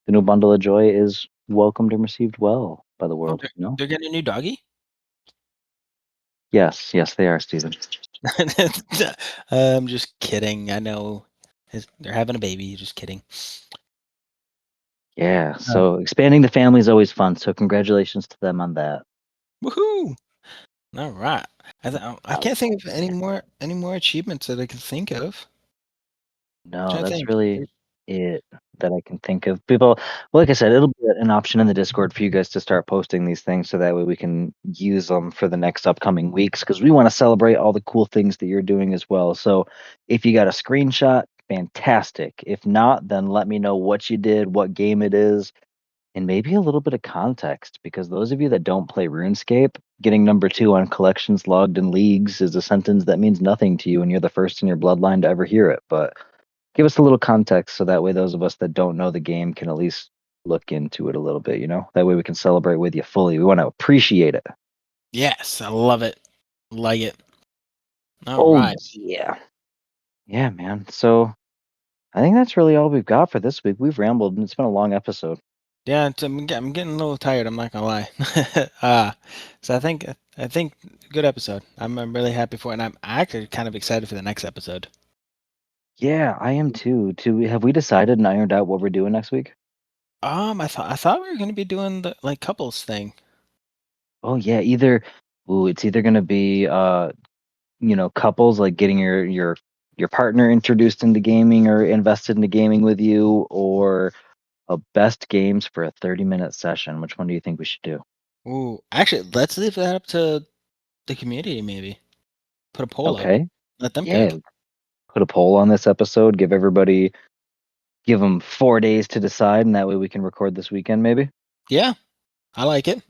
the new bundle of joy is welcomed and received well by the oh, world. they're getting a new doggy? Yes, yes, they are, Stephen. I'm just kidding. I know they're having a baby. Just kidding. Yeah, Uh, so expanding the family is always fun. So congratulations to them on that. Woohoo! All right. I Um, can't think of any more achievements that I can think of. no, trying to that's think. really it that I can think of. People, well, like I said, it'll be an option in the Discord for you guys to start posting these things so that way we can use them for the next upcoming weeks because we want to celebrate all the cool things that you're doing as well. So if you got a screenshot, fantastic. If not, then let me know what you did, what game it is, and maybe a little bit of context because those of you that don't play RuneScape, getting number 2 on collections logged in leagues is a sentence that means nothing to you and you're the first in your bloodline to ever hear it. But give us a little context so that way those of us that don't know the game can at least look into it a little bit, That way we can celebrate with you fully. We want to appreciate it. Yes, I love it. Like it. All Oh right. yeah. Yeah, man. So I think that's really all we've got for this week. We've rambled and it's been a long episode. Yeah, I'm getting a little tired. I'm not gonna lie. So I think good episode. I'm really happy for it, and I'm actually kind of excited for the next episode. Yeah, I am too. Have we decided and ironed out what we're doing next week? I thought we were gonna be doing the like couples thing. Oh yeah, it's either gonna be couples like getting your partner introduced into gaming or invested into gaming with you, or a best games for a 30-minute session. Which one do you think we should do? Ooh, actually, let's leave that up to the community. Maybe put a poll up. Okay. Let them Yeah. pick. Put a poll on this episode, give them 4 days to decide, and that way we can record this weekend maybe. Yeah, I like it.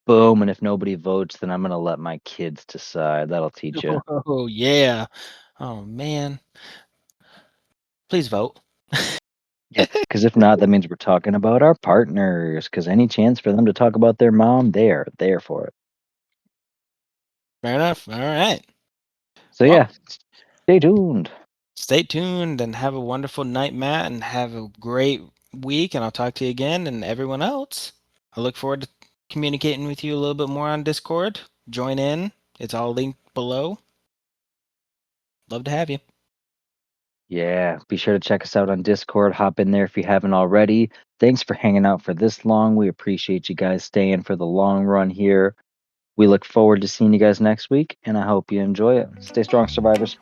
Boom. And if nobody votes, then I'm gonna let my kids decide. That'll teach you. Oh yeah. Oh man. Please vote. Yeah, because if not, that means we're talking about our partners. Because any chance for them to talk about their mom, they are there for it. Fair enough. All right. So Well, yeah, stay tuned. stay tuned and have a wonderful night, Matt, and have a great week. And I'll talk to you again and everyone else. I look forward to communicating with you a little bit more on Discord. Join in. It's all linked below. Love to have you. Yeah, be sure to check us out on Discord. Hop in there if you haven't already. Thanks for hanging out for this long. We appreciate you guys staying for the long run here. We look forward to seeing you guys next week, and I hope you enjoy it. Stay strong, survivors.